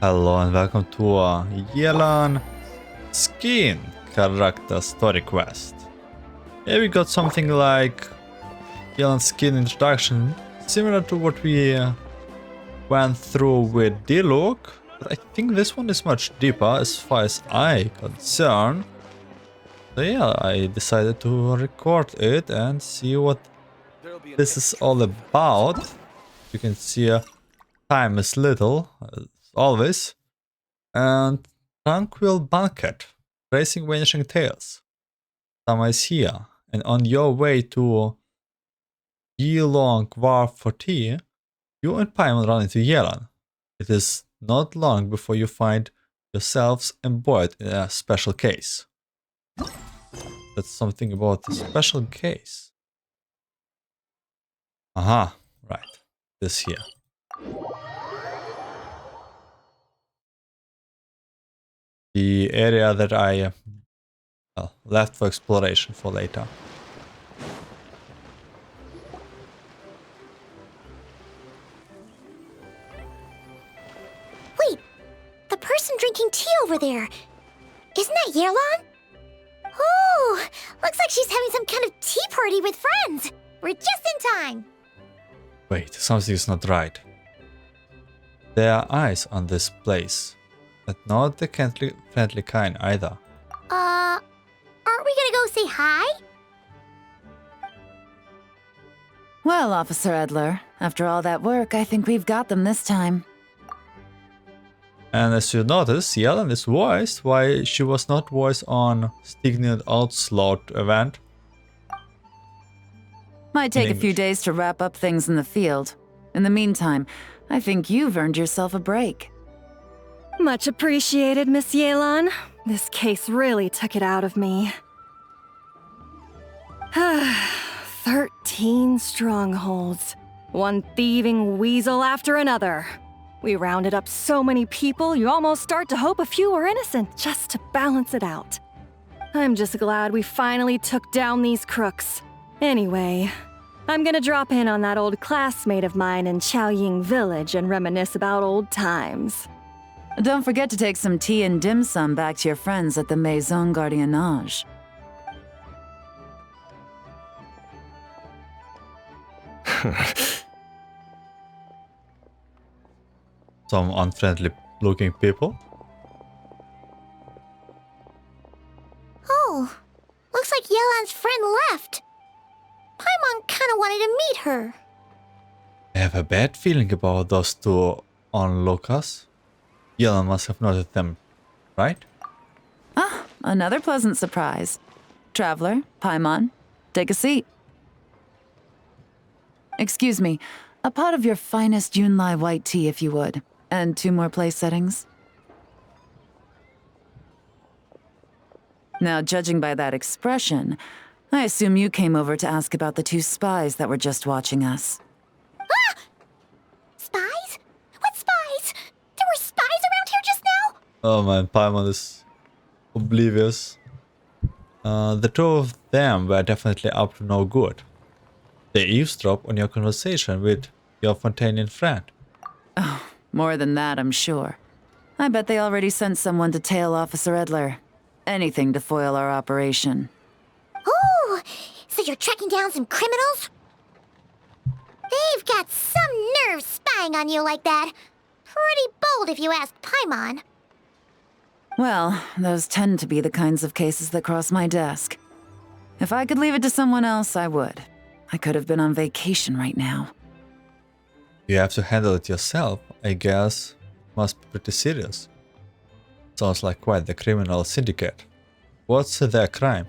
Hello and welcome to a Yelan skin character story quest. Here we got something like Yelan skin introduction, similar to what we went through with Diluc, but I think this one is much deeper as far as I concern. So yeah, I decided to record it and see what this is all about. You can see time is little, as always. And Tranquil Banquet, Tracing Vanishing Tales. Summer is here, and on your way to Yelan Wharf for tea, you and Paimon run into Yelan. It is not long before you find yourselves embroiled in a special case. That's something about a special case. Aha, right. This here. The area that I left for exploration for later. Wait, the person drinking tea over there, isn't that Yelan? Oh, looks like she's having some kind of tea party with friends. We're just in time. Wait, something is not right. There are eyes on this place, but not the friendly kind either. Aren't we gonna go say hi? Well, Officer Edler, after all that work, I think we've got them this time. And as you notice, Yelan is voiced why she was not voiced on Stignid Outslot event. Might take a few days to wrap up things in the field. In the meantime, I think you've earned yourself a break. Much appreciated, Miss Yelan. This case really took it out of me. 13 strongholds. One thieving weasel after another. We rounded up so many people, you almost start to hope a few were innocent just to balance it out. I'm just glad we finally took down these crooks. Anyway, I'm gonna drop in on that old classmate of mine in Chaoying Village and reminisce about old times. Don't forget to take some tea and dim sum back to your friends at the Maison Gardiennage. Some unfriendly looking people. Oh, looks like Yelan's friend left. Paimon kinda wanted to meet her. I have a bad feeling about those two onlookers. Yelan must have noted them, right? Ah, another pleasant surprise. Traveler, Paimon, take a seat. Excuse me, a pot of your finest Yunlai white tea if you would, and 2 more place settings. Now, judging by that expression, I assume you came over to ask about the 2 spies that were just watching us. Ah! Spies? What spies? There were spies around here just now? Oh man, Paimon is oblivious. The 2 of them were definitely up to no good. They eavesdropped on your conversation with your Fontanian friend. Oh, more than that, I'm sure. I bet they already sent someone to tail Officer Edler. Anything to foil our operation. Oh, so you're tracking down some criminals? They've got some nerve spying on you like that. Pretty bold if you ask Paimon. Well, those tend to be the kinds of cases that cross my desk. If I could leave it to someone else, I would. I could have been on vacation right now. You have to handle it yourself, I guess. Must be pretty serious. Sounds like quite the criminal syndicate. What's their crime?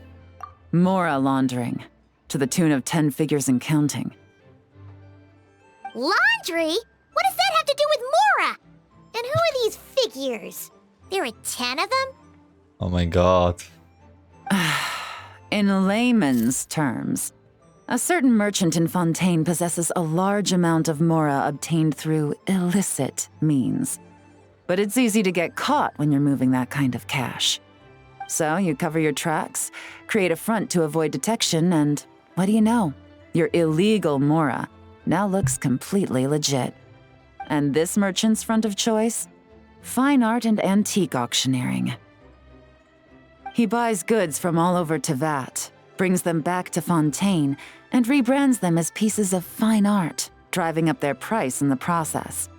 Mora laundering, to the tune of 10 figures and counting. Laundry? What does that have to do with Mora? And who are these figures? There are 10 of them? Oh my god. In layman's terms, a certain merchant in Fontaine possesses a large amount of Mora obtained through illicit means. But it's easy to get caught when you're moving that kind of cash. So you cover your tracks, create a front to avoid detection, and what do you know? Your illegal Mora now looks completely legit. And this merchant's front of choice? fine art and antique auctioneering. He buys goods from all over Tevat, brings them back to Fontaine, and rebrands them as pieces of fine art, driving up their price in the process.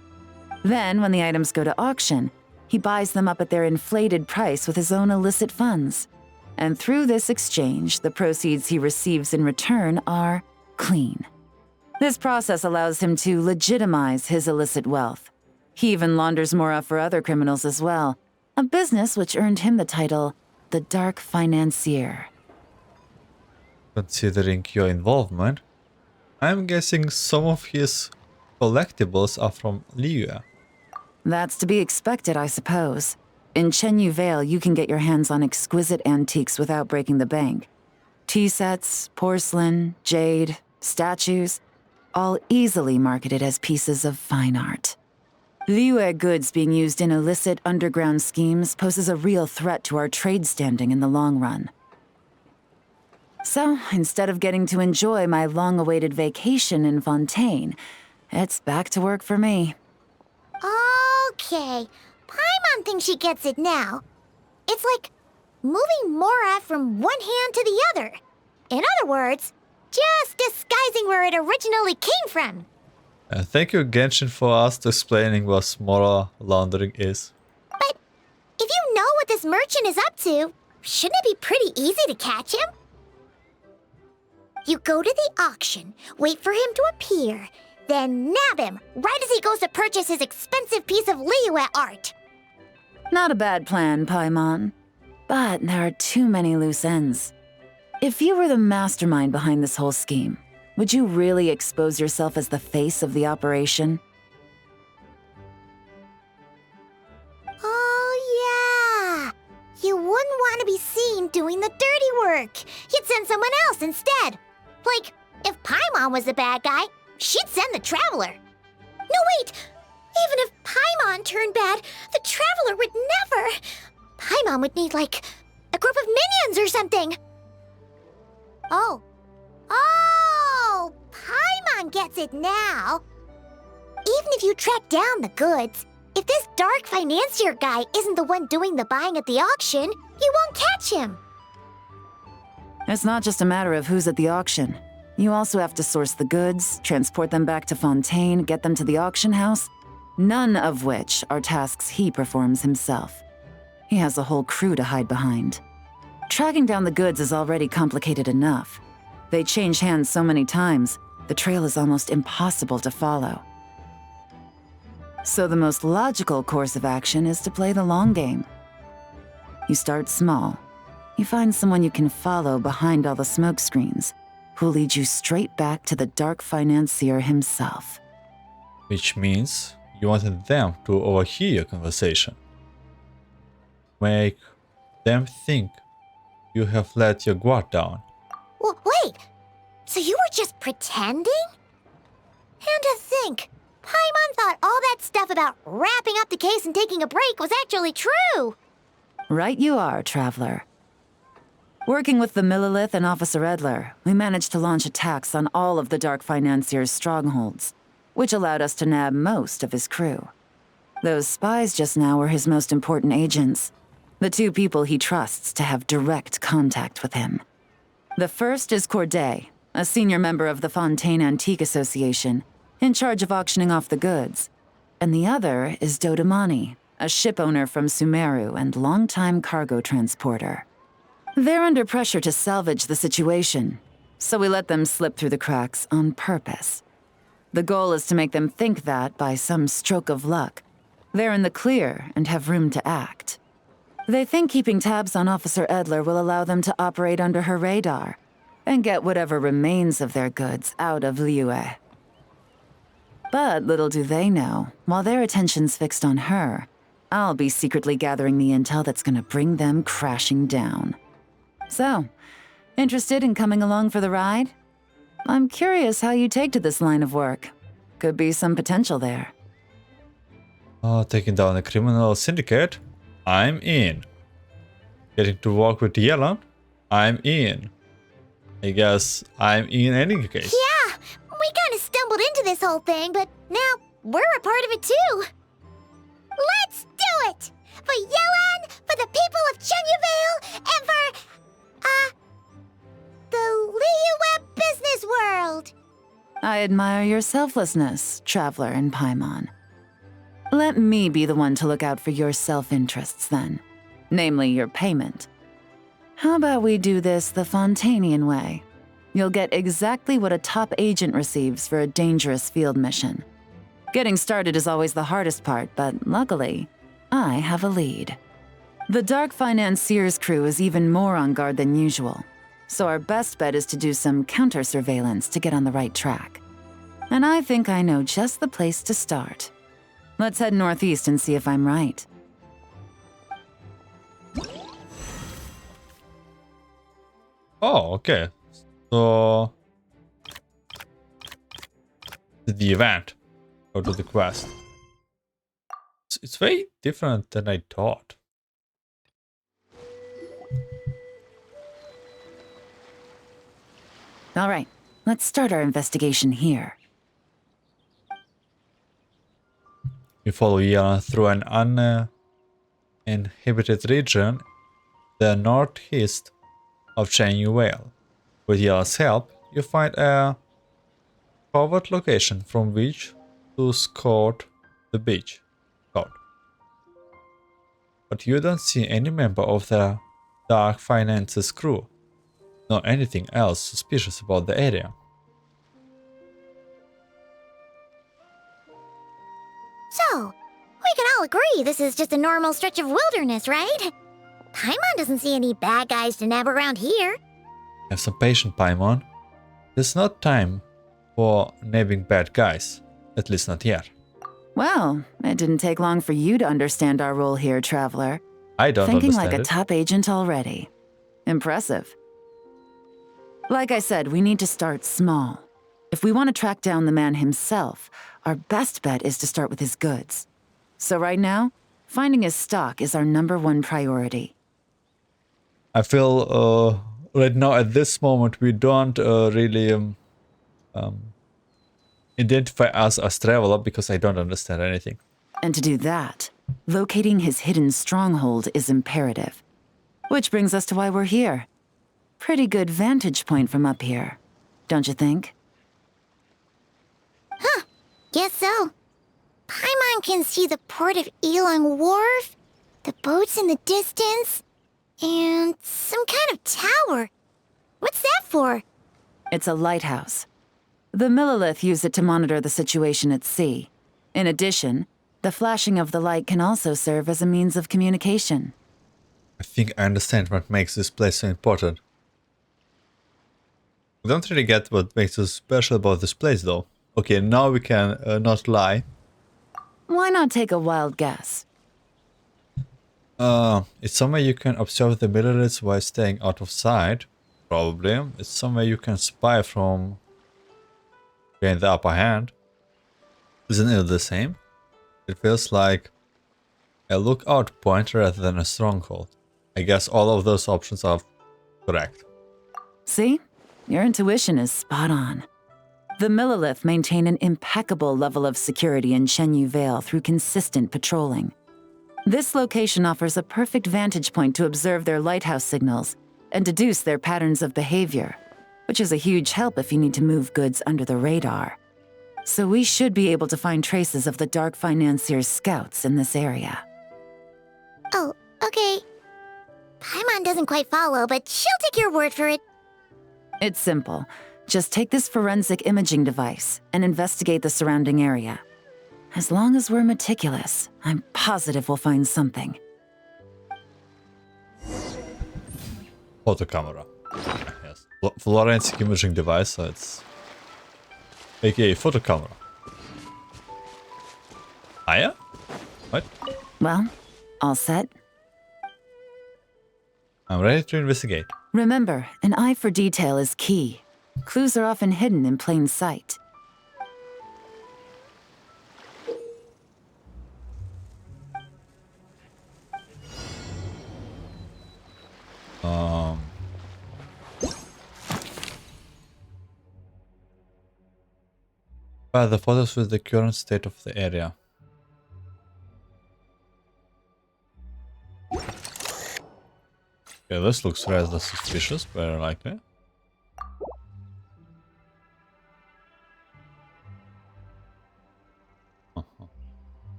Then, when the items go to auction, he buys them up at their inflated price with his own illicit funds. And through this exchange, the proceeds he receives in return are clean. This process allows him to legitimize his illicit wealth. He even launders mora for other criminals as well, a business which earned him the title the Dark Financier. Considering your involvement, I'm guessing some of his collectibles are from Liyue. That's to be expected, I suppose. In Chenyu Vale, you can get your hands on exquisite antiques without breaking the bank. Tea sets, porcelain, jade, statues, all easily marketed as pieces of fine art. Liyue goods being used in illicit underground schemes poses a real threat to our trade standing in the long run. So, instead of getting to enjoy my long-awaited vacation in Fontaine, it's back to work for me. Okay, Paimon thinks she gets it now. It's like moving mora from one hand to the other. In other words, just disguising where it originally came from. Thank you, Genshin, for us explaining what mora laundering is. But if you know what this merchant is up to, shouldn't it be pretty easy to catch him? You go to the auction, wait for him to appear, then nab him right as he goes to purchase his expensive piece of Liyue art. Not a bad plan, Paimon. But there are too many loose ends. If you were the mastermind behind this whole scheme, would you really expose yourself as the face of the operation? Oh, yeah. You wouldn't want to be seen doing the dirty work. You'd send someone else instead. Like, if Paimon was the bad guy, she'd send the Traveler. No, wait! Even if Paimon turned bad, the Traveler would never... Paimon would need, like, a group of minions or something. Oh, Paimon gets it now. Even if you track down the goods, if this Dark Financier guy isn't the one doing the buying at the auction, you won't catch him. It's not just a matter of who's at the auction. You also have to source the goods, transport them back to Fontaine, get them to the auction house, none of which are tasks he performs himself. He has a whole crew to hide behind. Tracking down the goods is already complicated enough. They change hands so many times, the trail is almost impossible to follow. So the most logical course of action is to play the long game. You start small. You find someone you can follow behind all the smoke screens, who'll lead you straight back to the Dark Financier himself. Which means you wanted them to overhear your conversation. Make them think you have let your guard down. Wait, so you were just pretending? And to think, Paimon thought all that stuff about wrapping up the case and taking a break was actually true. Right you are, Traveler. Working with the Millilith and Officer Edler, we managed to launch attacks on all of the Dark Financier's strongholds, which allowed us to nab most of his crew. Those spies just now were his most important agents, the two people he trusts to have direct contact with him. The first is Corday, a senior member of the Fontaine Antique Association, in charge of auctioning off the goods. And the other is Dodamani, a ship owner from Sumeru and longtime cargo transporter. They're under pressure to salvage the situation, so we let them slip through the cracks on purpose. The goal is to make them think that, by some stroke of luck, they're in the clear and have room to act. They think keeping tabs on Officer Edler will allow them to operate under her radar and get whatever remains of their goods out of Liyue. But little do they know, while their attention's fixed on her, I'll be secretly gathering the intel that's gonna bring them crashing down. So, interested in coming along for the ride? I'm curious how you take to this line of work. Could be some potential there. Taking down a criminal syndicate? I'm in. Getting to work with Yelan? I'm in. I guess I'm in any case. Yeah, we kind of stumbled into this whole thing, but now we're a part of it too. Let's do I admire your selflessness, traveler in Paimon. Let me be the one to look out for your self-interests then, namely your payment. How about we do this the Fontanian way? You'll get exactly what a top agent receives for a dangerous field mission. Getting started is always the hardest part, but luckily, I have a lead. The Dark Financier's crew is even more on guard than usual, so our best bet is to do some counter-surveillance to get on the right track. And I think I know just the place to start. Let's head northeast and see if I'm right. Oh, okay. So the event, or to the quest. It's very different than I thought. All right, let's start our investigation here. We follow Yelan through an uninhabited region, the northeast of Chenyu Vale. With Yelan's help, you find a covert location from which to scout the beach. But you don't see any member of the Dark Finance's crew, nor anything else suspicious about the area. So, we can all agree this is just a normal stretch of wilderness, right? Paimon doesn't see any bad guys to nab around here. Have some patience, Paimon. There's not time for nabbing bad guys, at least not yet. Well, it didn't take long for you to understand our role here, Traveler. I don't Thinking understand like a it. top agent already. Impressive. Like I said, we need to start small. If we want to track down the man himself, our best bet is to start with his goods. So right now, finding his stock is our #1 priority. I feel right now at this moment we don't really identify us as traveler because I don't understand anything. And to do that, locating his hidden stronghold is imperative. Which brings us to why we're here. Pretty good vantage point from up here, don't you think? Guess so. Paimon can see the port of Yelan Wharf, the boats in the distance, and some kind of tower. What's that for? It's a lighthouse. The Millilith use it to monitor the situation at sea. In addition, the flashing of the light can also serve as a means of communication. I think I understand what makes this place so important. I don't really get what makes us special about this place though. Okay, now we can not lie. Why not take a wild guess? It's somewhere you can observe the Milliliths while staying out of sight. Probably. It's somewhere you can spy from gain the upper hand. Isn't it the same? It feels like a lookout point rather than a stronghold. I guess all of those options are correct. See? Your intuition is spot on. The Millilith maintain an impeccable level of security in Chenyu Vale through consistent patrolling. This location offers a perfect vantage point to observe their lighthouse signals and deduce their patterns of behavior, which is a huge help if you need to move goods under the radar. So we should be able to find traces of the Dark Financier's scouts in this area. Oh, okay. Paimon doesn't quite follow, but she'll take your word for it. It's simple. Just take this forensic imaging device and investigate the surrounding area. As long as we're meticulous, I'm positive we'll find something. Photo camera. Yes. Forensic imaging device, so it's aka photo camera. Aya? What? Well, all set? I'm ready to investigate. Remember, an eye for detail is key. Clues are often hidden in plain sight. The photos with the current state of the area. Okay, this looks rather suspicious, very likely.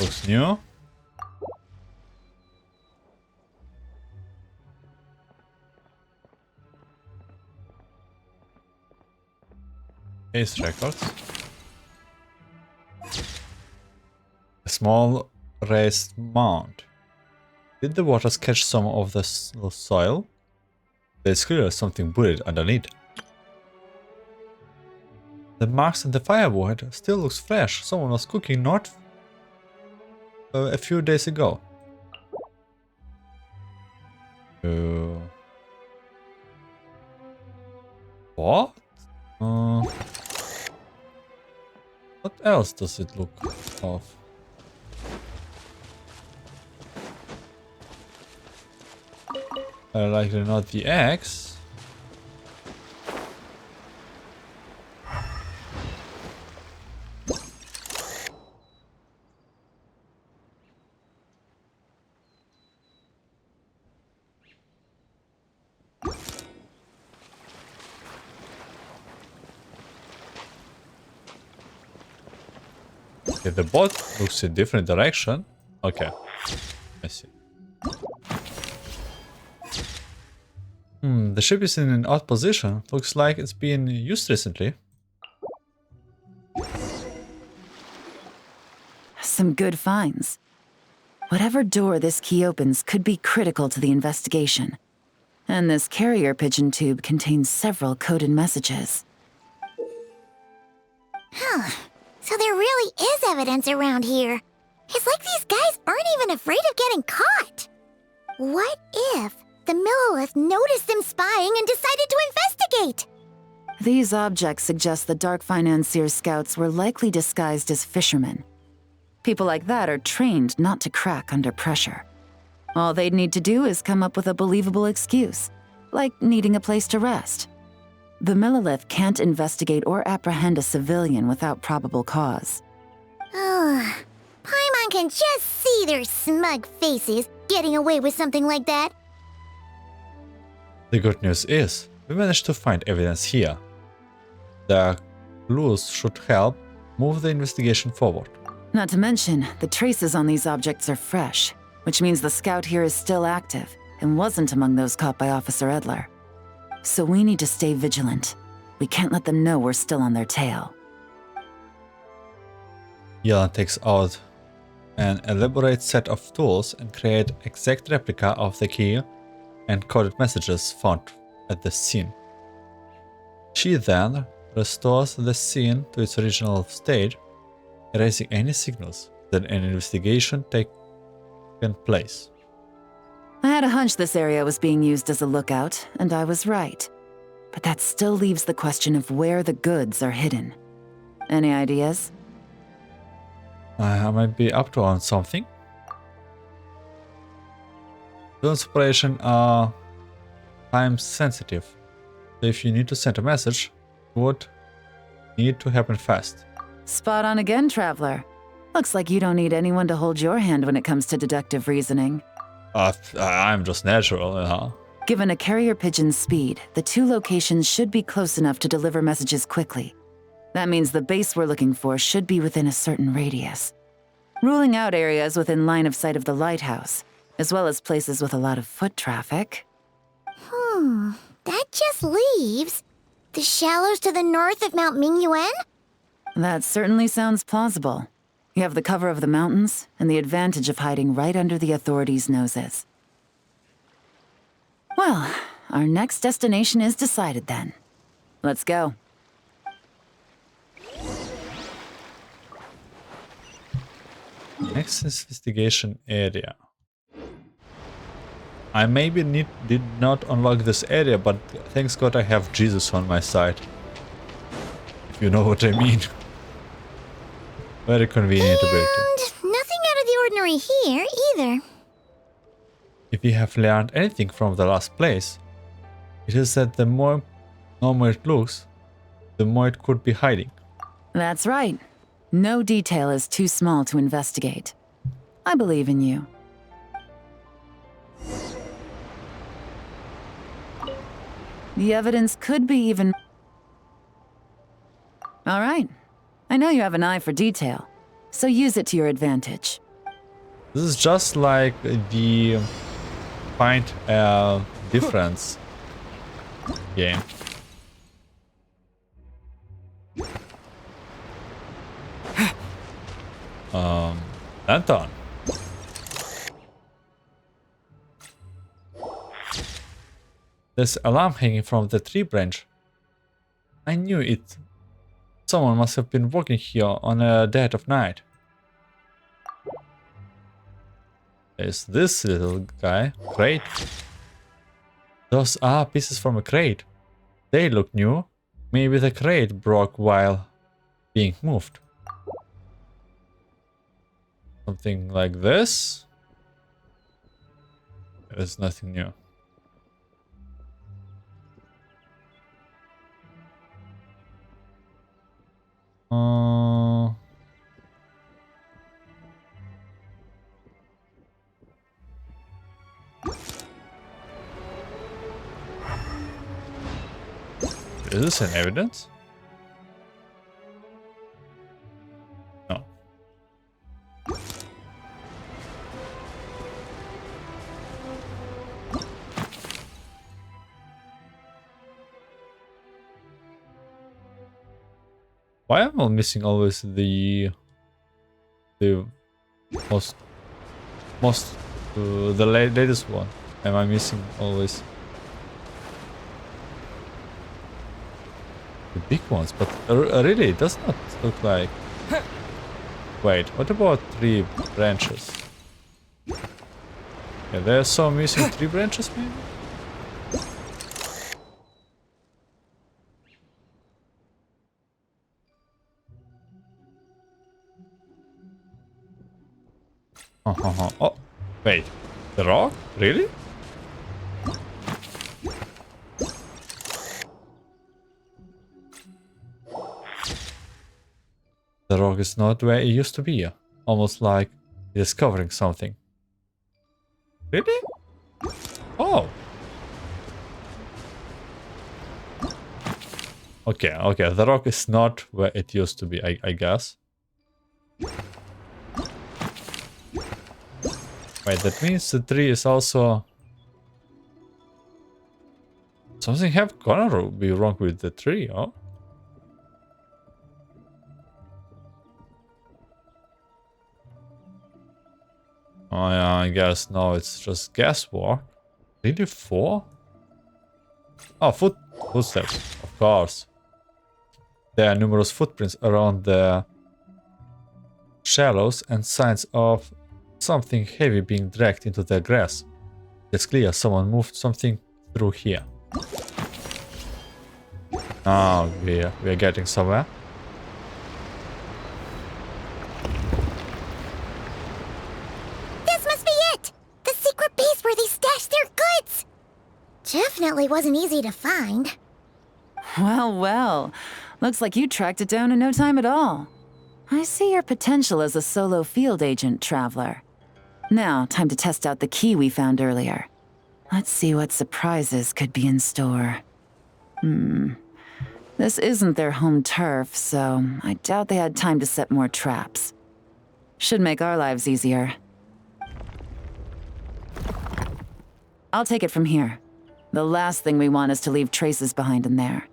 Looks new. Case records. A small raised mound. Did the waters catch some of the soil? There's clearly something buried underneath. The marks in the firewood still looks fresh. Someone was cooking not a few days ago. What? What else does it look of? Likely not the eggs. Okay, the boat looks in different direction. Okay, I see. The ship is in an odd position. Looks like it's been used recently. Some good finds. Whatever door this key opens could be critical to the investigation. And this carrier pigeon tube contains several coded messages. Huh. So there really is evidence around here. It's like these guys aren't even afraid of getting caught. What if the Millilith noticed them spying and decided to investigate? These objects suggest the Dark Financier scouts were likely disguised as fishermen. People like that are trained not to crack under pressure. All they'd need to do is come up with a believable excuse, like needing a place to rest. The Millilith can't investigate or apprehend a civilian without probable cause. Ugh. Paimon can just see their smug faces getting away with something like that. The good news is, we managed to find evidence here. The clues should help move the investigation forward. Not to mention, the traces on these objects are fresh, which means the scout here is still active and wasn't among those caught by Officer Edler. So we need to stay vigilant. We can't let them know we're still on their tail. Yelan takes out an elaborate set of tools and create exact replica of the key and coded messages found at the scene. She then restores the scene to its original state, erasing any signals that an investigation taken place. I had a hunch this area was being used as a lookout, and I was right. But that still leaves the question of where the goods are hidden. Any ideas? I might be up to on something. Those operations are time sensitive. So if you need to send a message, it would need to happen fast. Spot on again, Traveler. Looks like you don't need anyone to hold your hand when it comes to deductive reasoning. I'm just natural, Given a carrier pigeon's speed, the two locations should be close enough to deliver messages quickly. That means the base we're looking for should be within a certain radius. Ruling out areas within line of sight of the lighthouse, as well as places with a lot of foot traffic. That just leaves the shallows to the north of Mount Mingyuan? That certainly sounds plausible. You have the cover of the mountains, and the advantage of hiding right under the authorities' noses. Well, our next destination is decided then. Let's go. Next investigation area. I maybe did not unlock this area, but thanks God I have Jesus on my side. If you know what I mean. Very convenient ability. And nothing out of the ordinary here, either. If we have learned anything from the last place, it is that the more normal it looks, the more it could be hiding. That's right. No detail is too small to investigate. I believe in you. The evidence could be even... All right. I know you have an eye for detail, so use it to your advantage. This is just like the find a difference game. Anton. There's alarm hanging from the tree branch. I knew it. Someone must have been walking here on a dead of night. There's this little guy. Crate. Those are pieces from a crate. They look new. Maybe the crate broke while being moved. Something like this. There's nothing new. Is this an evidence? No. Why am I missing always the most the latest one? Am I missing always the big ones? But really, it does not look like. Wait, what about three branches? Yeah, there's some missing three branches, maybe. Oh, wait. The rock? Really? The rock is not where it used to be. Almost like it is covering something. Really? Oh. Okay, okay. The rock is not where it used to be, I guess. Wait, that means the tree is also... Something have gonna be wrong with the tree, oh? Oh yeah, I guess no, it's just guesswork. Really 4? Oh, footsteps, of course. There are numerous footprints around the shallows and signs of something heavy being dragged into the grass. It's clear someone moved something through here. Oh, we're getting somewhere. This must be it! The secret base where they stashed their goods! Definitely wasn't easy to find. Well, well. Looks like you tracked it down in no time at all. I see your potential as a solo field agent, Traveler. Now, time to test out the key we found earlier. Let's see what surprises could be in store. This isn't their home turf, so I doubt they had time to set more traps. Should make our lives easier. I'll take it from here. The last thing we want is to leave traces behind in there.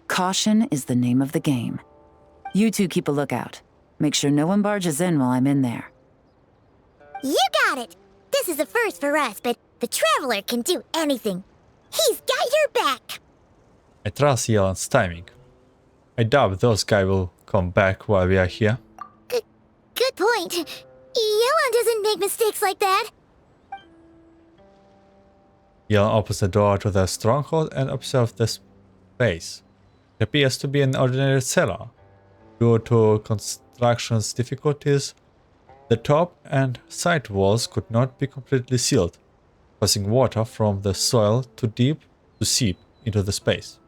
Caution is the name of the game. You two keep a lookout. Make sure no one barges in while I'm in there. You got it! This is a first for us, but the Traveler can do anything. He's got your back! I trust Yelan's timing. I doubt those guys will come back while we are here. Good point. Yelan doesn't make mistakes like that. Yelan opens the door to the stronghold and observes the space. It appears to be an ordinary cellar. Due to construction's difficulties, the top and side walls could not be completely sealed, causing water from the soil too deep to seep into the space.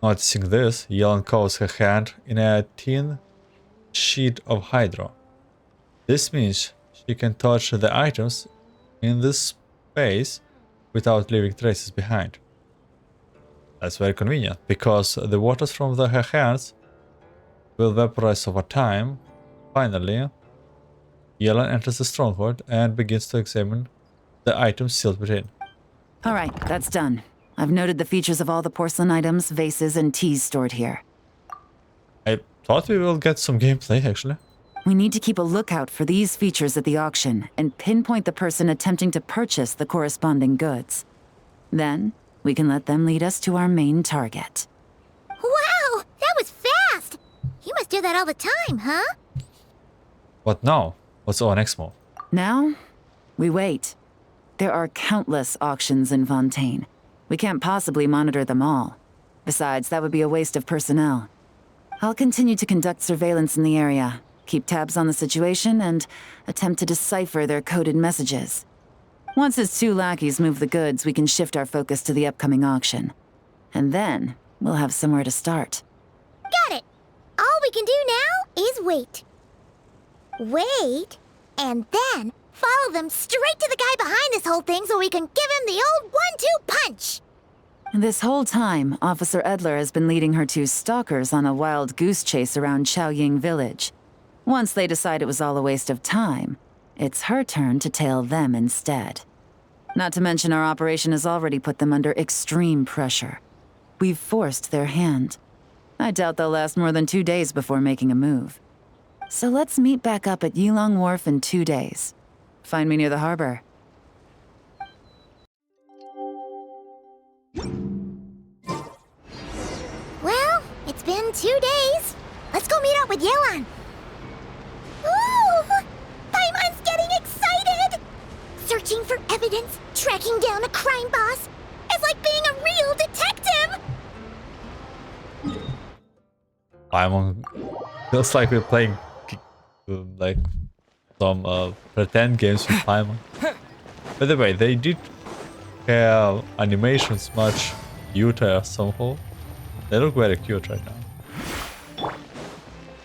Noticing this, Yelan covers her hand in a thin sheet of hydro. This means she can touch the items in this space without leaving traces behind. That's very convenient, because the waters from her hands will vaporize over time. Finally, Yelan enters the stronghold and begins to examine the items sealed within. All right, that's done. I've noted the features of all the porcelain items, vases, and teas stored here. I thought we will get some gameplay, actually. We need to keep a lookout for these features at the auction and pinpoint the person attempting to purchase the corresponding goods. Then, we can let them lead us to our main target. Wow, that was fast! You must do that all the time, huh? What now? What's our next move? Now, we wait. There are countless auctions in Fontaine. We can't possibly monitor them all. Besides, that would be a waste of personnel. I'll continue to conduct surveillance in the area, keep tabs on the situation, and attempt to decipher their coded messages. Once his 2 lackeys move the goods, we can shift our focus to the upcoming auction. And then, we'll have somewhere to start. Got it! All we can do now is wait. Wait, and then follow them straight to the guy behind this whole thing so we can give him the old 1-2 punch! This whole time, Officer Edler has been leading her 2 stalkers on a wild goose chase around Chaoying village. Once they decide it was all a waste of time, it's her turn to tail them instead. Not to mention our operation has already put them under extreme pressure. We've forced their hand. I doubt they'll last more than 2 days before making a move. So let's meet back up at Yilong Wharf in 2 days. Find me near the harbor. Well, it's been 2 days. Let's go meet up with Yelan. Ooh! Paimon's getting excited! Searching for evidence, tracking down a crime boss. It's like being a real detective! Paimon feels like we're playing like some pretend games with Paimon. By the way, they did have animations much cuter somehow. They look very cute right now.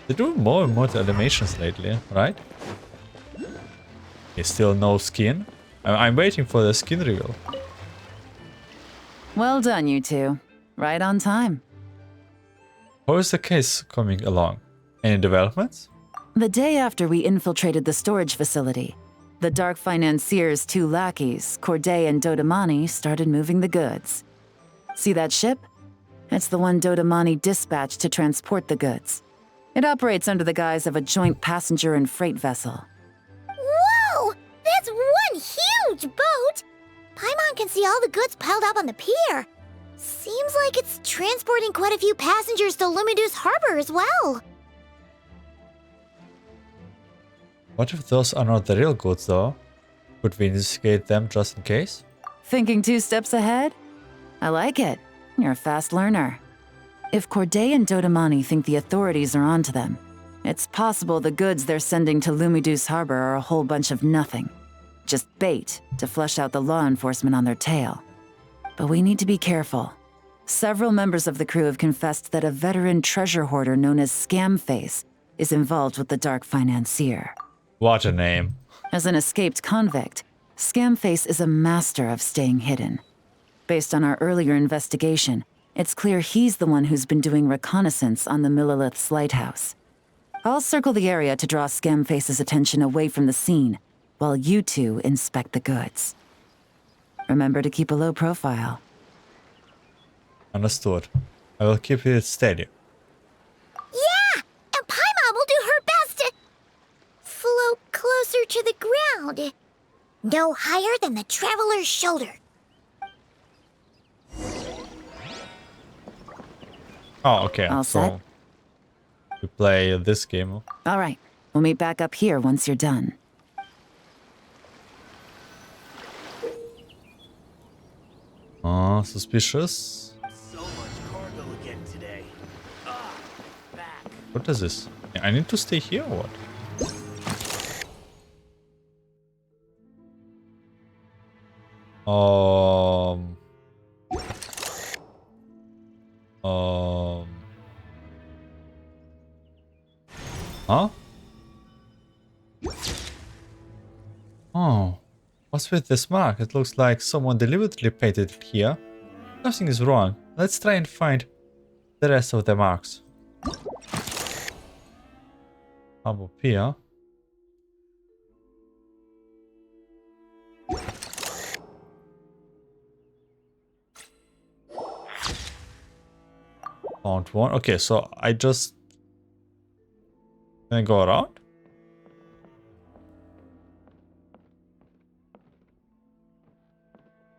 They do more and more animations lately, right? There's still no skin. I'm waiting for the skin reveal. Well done, you 2. Right on time. How is the case coming along? Any developments? The day after we infiltrated the storage facility, the Dark Financier's 2 lackeys, Corday and Dodamani, started moving the goods. See that ship? It's the one Dodamani dispatched to transport the goods. It operates under the guise of a joint passenger and freight vessel. Whoa! That's one huge boat! Paimon can see all the goods piled up on the pier. Seems like it's transporting quite a few passengers to Lumidus Harbor as well. What if those are not the real goods though? Could we investigate them just in case? Thinking 2 steps ahead? I like it. You're a fast learner. If Corday and Dodamani think the authorities are onto them, it's possible the goods they're sending to Lumidus Harbor are a whole bunch of nothing. Just bait to flush out the law enforcement on their tail. But we need to be careful. Several members of the crew have confessed that a veteran treasure hoarder known as Scamface is involved with the Dark Financier. What a name. As an escaped convict, Scamface is a master of staying hidden. Based on our earlier investigation, it's clear he's the one who's been doing reconnaissance on the Millilith's lighthouse. I'll circle the area to draw Scamface's attention away from the scene, while you 2 inspect the goods. Remember to keep a low profile. Understood. I will keep it steady. Yeah! And Paimon will do her best to float closer to the ground. No higher than the traveler's shoulder. Oh, okay. All so set? we play this game. All right, we'll meet back up here once you're done. Suspicious. So much cargo again today. Back. What is this? I need to stay here or what? Huh? Oh. What's with this mark? It looks like someone deliberately painted it here. Nothing is wrong. Let's try and find the rest of the marks. How about here? Found one. Okay, so I just... Can I go around?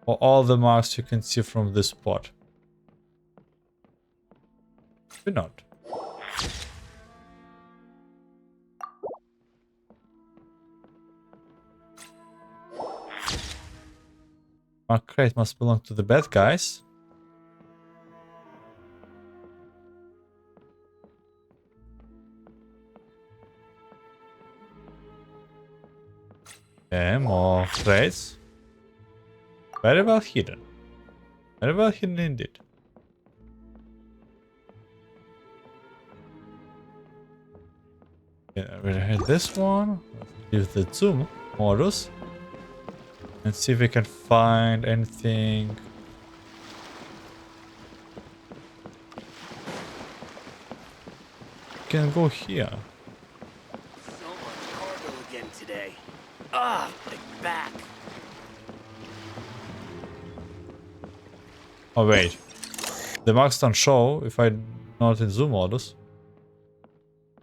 Or all the marks you can see from this spot? Maybe not. Nod-Krai must belong to the bad guys. Okay, more crates. Very well hidden. Very well hidden indeed. Yeah, we had this one. Let's use the zoom modus. And see if we can find anything. We can go here. So much cargo again today. Ah, my back. Oh wait. The marks don't show if I'm not in zoom modus.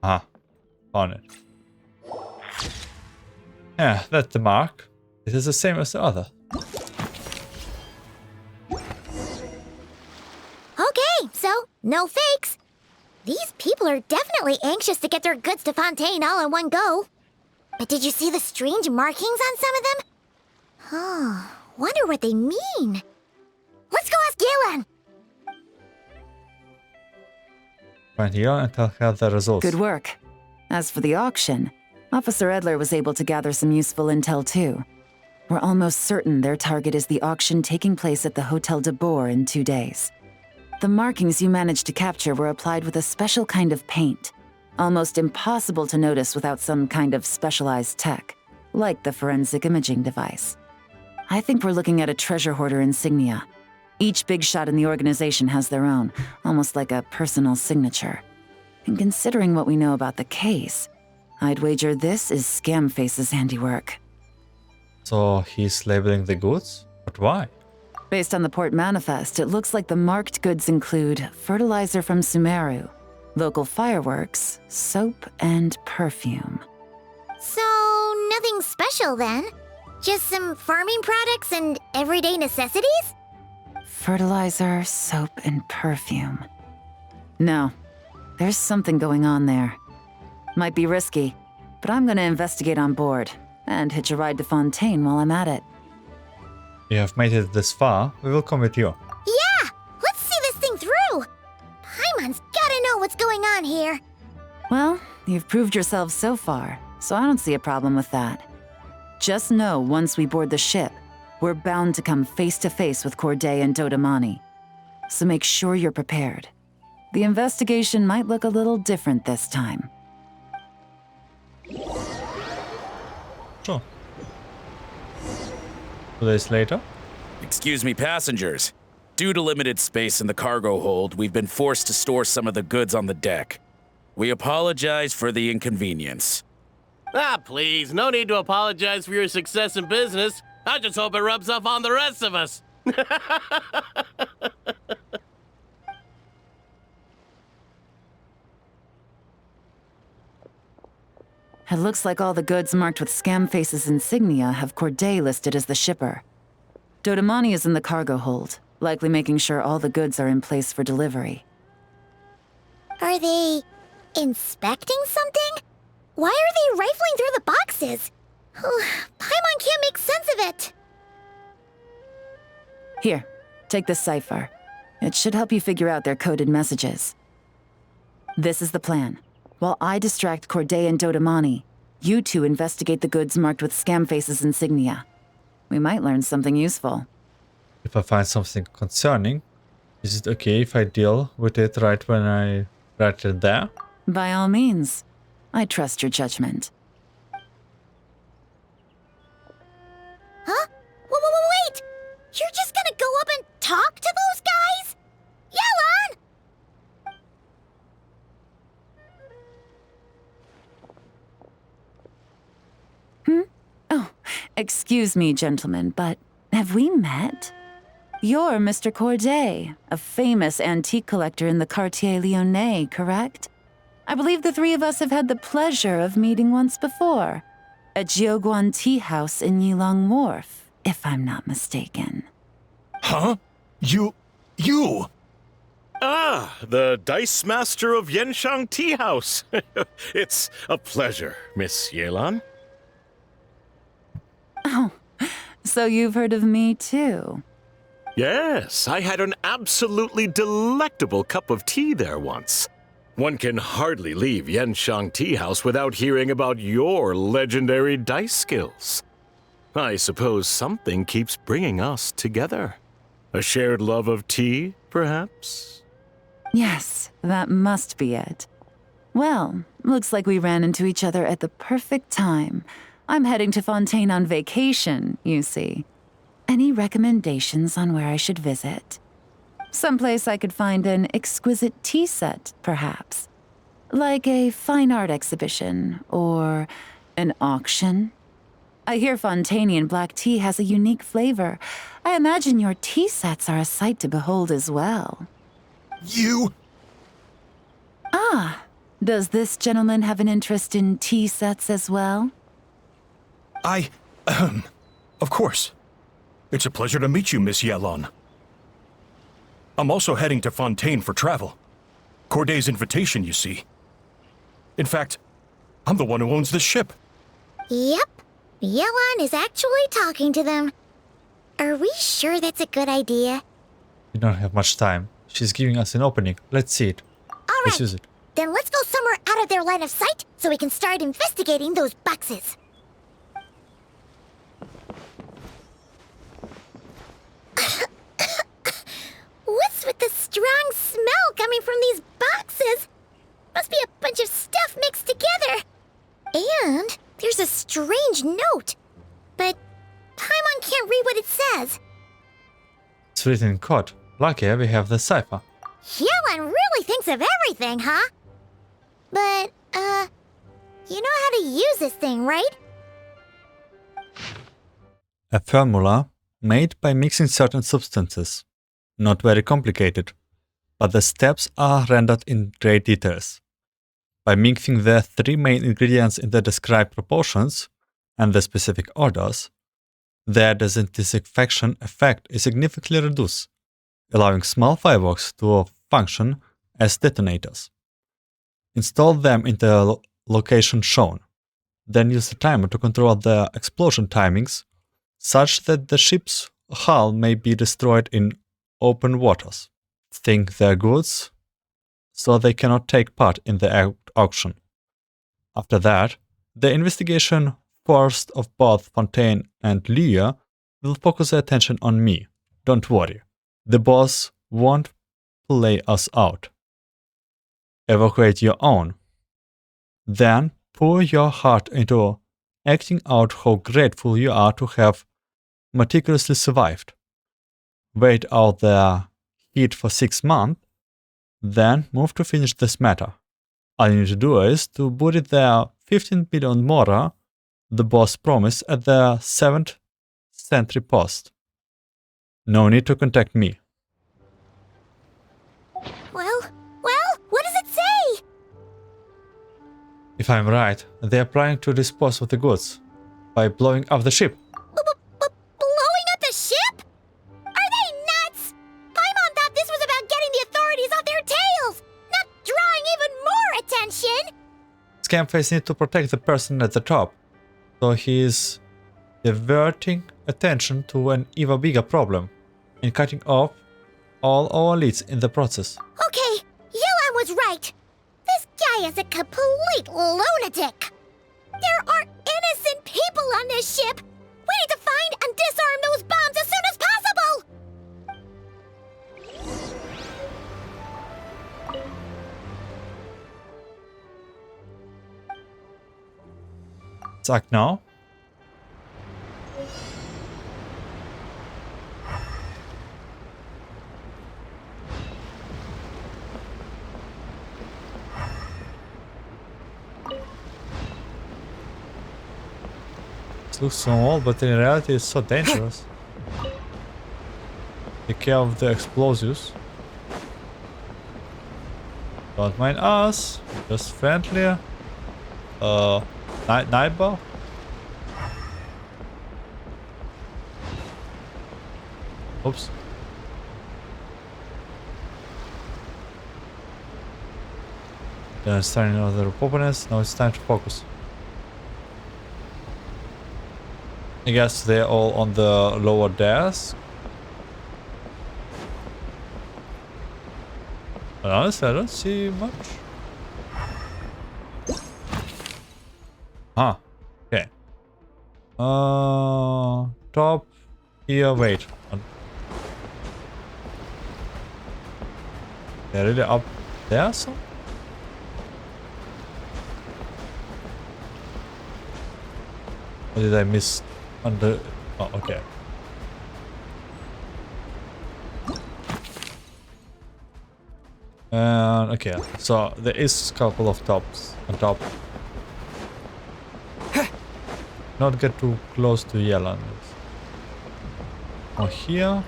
Ah, found it. Yeah, that's the mark. It is the same as the other. Okay, so no fakes. These people are definitely anxious to get their goods to Fontaine all in one go. But did you see the strange markings on some of them? Oh, wonder what they mean. Let's go ask Yelan. Find here and tell her the results. Good work. As for the auction, Officer Edler was able to gather some useful intel too. We're almost certain their target is the auction taking place at the Hotel de Boer in 2 days. The markings you managed to capture were applied with a special kind of paint, almost impossible to notice without some kind of specialized tech, like the forensic imaging device. I think we're looking at a treasure hoarder insignia. Each big shot in the organization has their own, almost like a personal signature. And considering what we know about the case, I'd wager this is Scamface's handiwork. So he's labeling the goods? But why? Based on the port manifest, it looks like the marked goods include fertilizer from Sumeru, local fireworks, soap, and perfume. So, nothing special then? Just some farming products and everyday necessities? Fertilizer, soap, and perfume. No, there's something going on there. Might be risky, but I'm gonna investigate on board and hitch a ride to Fontaine while I'm at it. You have made it this far, we will come with you. Yeah! Let's see this thing through! Paimon's gotta know what's going on here. Well, you've proved yourselves so far, so I don't see a problem with that. Just know once we board the ship, we're bound to come face to face with Corday and Dodamani. So make sure you're prepared. The investigation might look a little different this time. Sure. 2 days later. Excuse me, passengers. Due to limited space in the cargo hold, we've been forced to store some of the goods on the deck. We apologize for the inconvenience. Ah, please, no need to apologize for your success in business. I just hope it rubs off on the rest of us. It looks like all the goods marked with Scamface's insignia have Corday listed as the shipper. Dodamani is in the cargo hold, likely making sure all the goods are in place for delivery. Are they inspecting something? Why are they rifling through the boxes? Paimon can't make sense of it. Here, take this cipher. It should help you figure out their coded messages. This is the plan. While I distract Corday and Dodamani, you two investigate the goods marked with Scamface's insignia. We might learn something useful. If I find something concerning, is it okay if I deal with it right when I write it there? By all means. I trust your judgment. Huh? Wait! You're just gonna go up and talk to those guys? Yelan! Oh, excuse me, gentlemen, but have we met? You're Mr. Corday, a famous antique collector in the Quartier Lyonnais, correct? I believe the three of us have had the pleasure of meeting once before, at Jiuguan Tea House in Yilong Wharf, if I'm not mistaken. Huh? You... Ah, the Dice Master of Yenshang Tea House. It's a pleasure, Miss Yelan. Oh, so you've heard of me too? Yes, I had an absolutely delectable cup of tea there once. One can hardly leave Yenshang Tea House without hearing about your legendary dice skills. I suppose something keeps bringing us together. A shared love of tea, perhaps? Yes, that must be it. Well, looks like we ran into each other at the perfect time. I'm heading to Fontaine on vacation, you see. Any recommendations on where I should visit? Someplace I could find an exquisite tea set, perhaps. Like a fine art exhibition, or an auction. I hear Fontainian black tea has a unique flavor. I imagine your tea sets are a sight to behold as well. You... Ah, does this gentleman have an interest in tea sets as well? Of course. It's a pleasure to meet you, Miss Yelan. I'm also heading to Fontaine for travel. Corday's invitation, you see. In fact, I'm the one who owns this ship. Yep. Yelan is actually talking to them. Are we sure that's a good idea? We don't have much time. She's giving us an opening. Let's see it. All Let's right. use it. Then let's go somewhere out of their line of sight so we can start investigating those boxes. What's with the strong smell coming from these boxes? Must be a bunch of stuff mixed together. And there's a strange note. But Paimon can't read what it says. It's written in code. Lucky we have the cipher. Yelan really thinks of everything, huh? But, you know how to use this thing, right? A formula made by mixing certain substances. Not very complicated, but the steps are rendered in great details. By mixing the three main ingredients in the described proportions and the specific orders, their disinfection effect is significantly reduced, allowing small fireworks to function as detonators. Install them in the location shown, then use the timer to control the explosion timings such that the ship's hull may be destroyed in open waters. Think their goods so they cannot take part in the auction. After that, the investigation force of both Fontaine and Leah will focus their attention on me. Don't worry, the boss won't play us out. Evacuate your own. Then pour your heart into acting out how grateful you are to have meticulously survived. Wait out the heat for 6 months, then move to finish this matter. All you need to do is to bury the 15 billion mora the boss promised at the 7th sentry post. No need to contact me. Well, what does it say? If I'm right, they are planning to dispose of the goods by blowing up the ship. Blowing up the ship? Are they nuts? Paimon thought this was about getting the authorities off their tails, not drawing even more attention. Scamface needs to protect the person at the top, so he is diverting attention to an even bigger problem and cutting off all our leads in the process. Okay, Yelan was right. This guy is a complete lunatic. There are innocent people on this ship. We need to find and disarm those bombs as soon as possible. Let's act now. It looks small, but in reality it's so dangerous. Take care of the explosives. Don't mind us. Just friendly. Neighbor. Oops. Then starting another opponents. Now it's time to focus. I guess they're all on the lower desk. But honestly, I don't see much. Huh. Okay. Top here. Wait. They're really up there, so? Or did I miss under? Oh, okay. And okay, so there is a couple of tops on top. Not get too close to Yelan. Or here.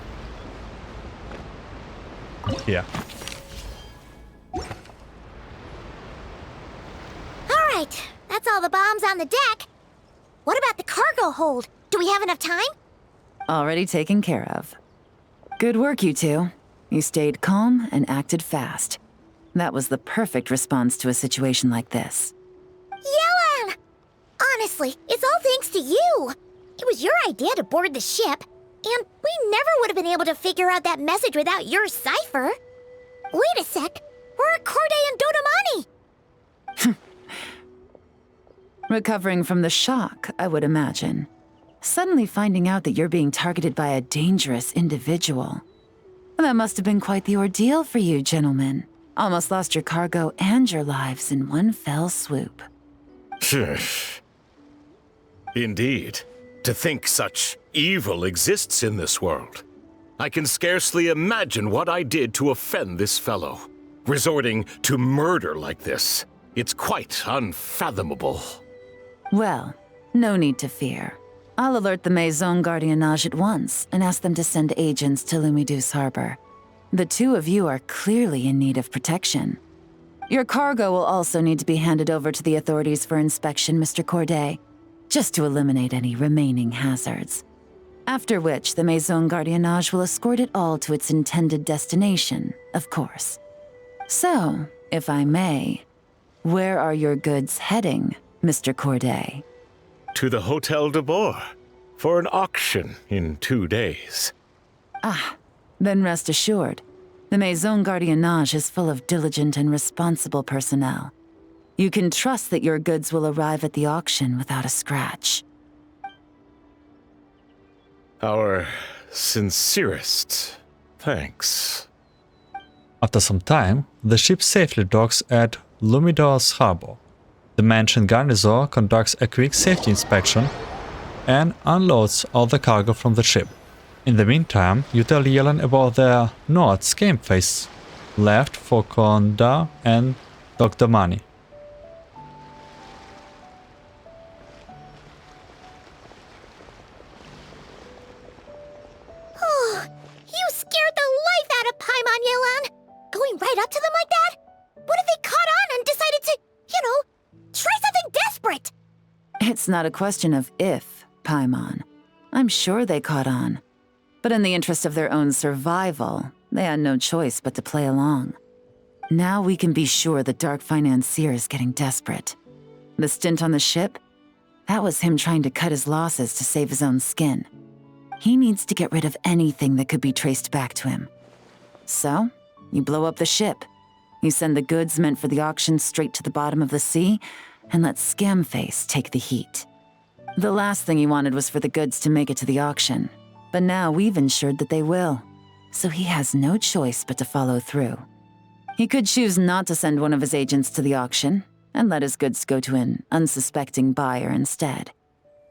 Here. Alright, that's all the bombs on the deck. What about the cargo hold? Do we have enough time? Already taken care of. Good work, you two. You stayed calm and acted fast. That was the perfect response to a situation like this. Yelan! Honestly, it's all thanks to you. It was your idea to board the ship, and we never would have been able to figure out that message without your cipher. Wait a sec, we're at Corday and Dodamani. Recovering from the shock, I would imagine. Suddenly finding out that you're being targeted by a dangerous individual. That must have been quite the ordeal for you, gentlemen. Almost lost your cargo and your lives in one fell swoop. Indeed. To think such evil exists in this world. I can scarcely imagine what I did to offend this fellow. Resorting to murder like this. It's quite unfathomable. Well, no need to fear. I'll alert the Maison Gardiennage at once and ask them to send agents to Lumidus Harbor. The two of you are clearly in need of protection. Your cargo will also need to be handed over to the authorities for inspection, Mr. Corday, just to eliminate any remaining hazards. After which, the Maison Gardiennage will escort it all to its intended destination, of course. So, if I may, where are your goods heading, Mr. Corday? To the Hotel de Boer for an auction in 2 days. Ah, then rest assured. The Maison Gardiennage is full of diligent and responsible personnel. You can trust that your goods will arrive at the auction without a scratch. Our sincerest thanks. After some time, the ship safely docks at Lumidus Harbor. The mansion garnison conducts a quick safety inspection and unloads all the cargo from the ship. In the meantime, you tell Yelan about their Nord scam face left for Konda and Dr. Money. Oh, you scared the life out of Paimon, Yelan. Going right up to them like that? What if they caught on and decided to, try something desperate? It's not a question of if, Paimon. I'm sure they caught on. But in the interest of their own survival, they had no choice but to play along. Now we can be sure the dark financier is getting desperate. The stint on the ship? That was him trying to cut his losses to save his own skin. He needs to get rid of anything that could be traced back to him. So, you blow up the ship. You send the goods meant for the auction straight to the bottom of the sea, and let Scamface take the heat. The last thing he wanted was for the goods to make it to the auction, but now we've ensured that they will, so he has no choice but to follow through. He could choose not to send one of his agents to the auction, and let his goods go to an unsuspecting buyer instead.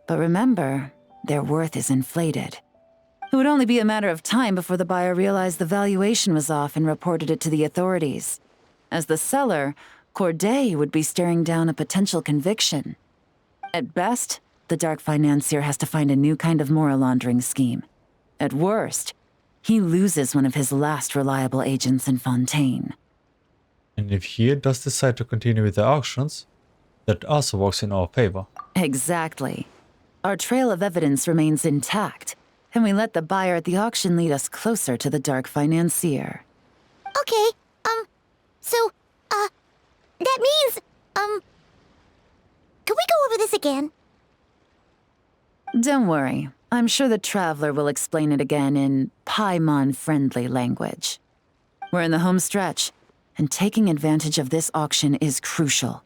But remember, their worth is inflated. It would only be a matter of time before the buyer realized the valuation was off and reported it to the authorities. As the seller, Corday would be staring down a potential conviction. At best, the dark financier has to find a new kind of moral laundering scheme. At worst, he loses one of his last reliable agents in Fontaine. And if he does decide to continue with the auctions, that also works in our favor. Exactly. Our trail of evidence remains intact, and we let the buyer at the auction lead us closer to the dark financier. Okay, so, that means, could we go over this again? Don't worry. I'm sure the Traveler will explain it again in Paimon-friendly language. We're in the home stretch, and taking advantage of this auction is crucial.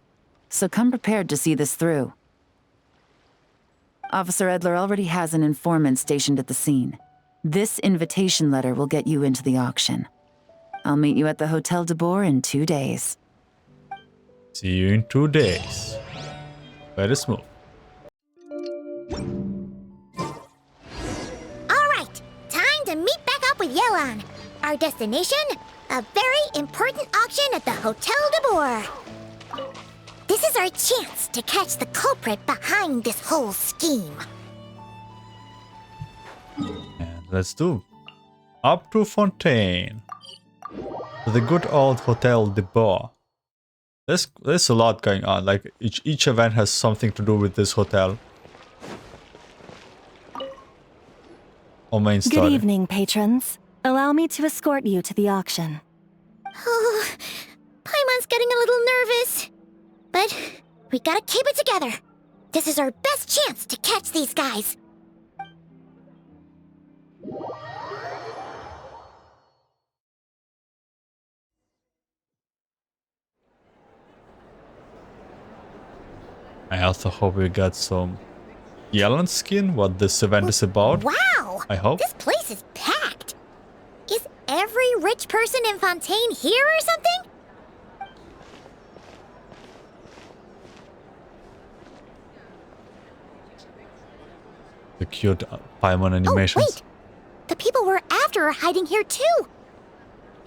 So come prepared to see this through. Officer Edler already has an informant stationed at the scene. This invitation letter will get you into the auction. I'll meet you at the Hotel de Boer in 2 days. See you in 2 days. Very smooth. Alright, time to meet back up with Yelan. Our destination? A very important auction at the Hotel de Boer. This is our chance to catch the culprit behind this whole scheme. And let's do up to Fontaine. To the good old Hotel de Boer. There's a lot going on. Like each event has something to do with this hotel. Or main story. Good evening, patrons. Allow me to escort you to the auction. Oh, Paimon's getting a little nervous. But we gotta keep it together. This is our best chance to catch these guys. I also hope we got some Yelan skin, what this event is about. Wow! I hope. This place is packed. Is every rich person in Fontaine here or something? The cute Paimon animations. Oh, wait! The people we're after are hiding here too.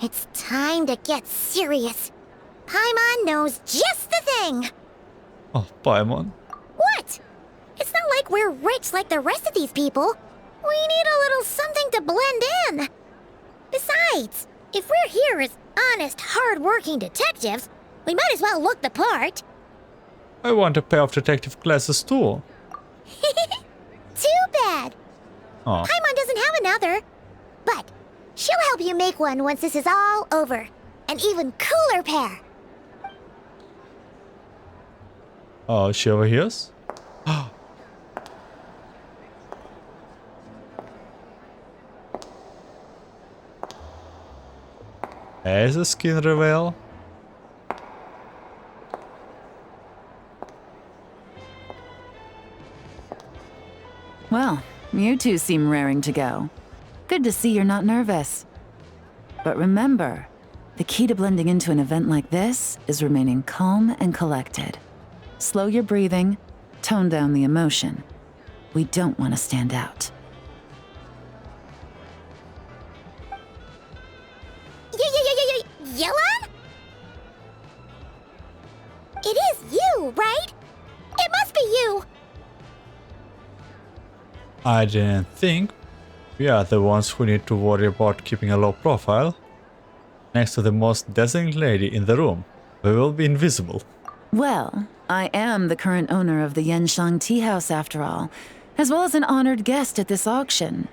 It's time to get serious. Paimon knows just the thing. Oh, Paimon. What? It's not like we're rich like the rest of these people. We need a little something to blend in. Besides, if we're here as honest, hard-working detectives, we might as well look the part. I want a pair of detective glasses too. Too bad. Oh. Paimon doesn't have another. But she'll help you make one once this is all over. An even cooler pair. Oh, she overhears? There's a skin reveal. Well, you two seem raring to go. Good to see you're not nervous. But remember, the key to blending into an event like this is remaining calm and collected. Slow your breathing, tone down the emotion. We don't want to stand out. Yelan? It is you, right? It must be you. I didn't think. We are the ones who need to worry about keeping a low profile. Next to the most dazzling lady in the room, we will be invisible. Well, I am the current owner of the Yenshang Tea House after all, as well as an honored guest at this auction.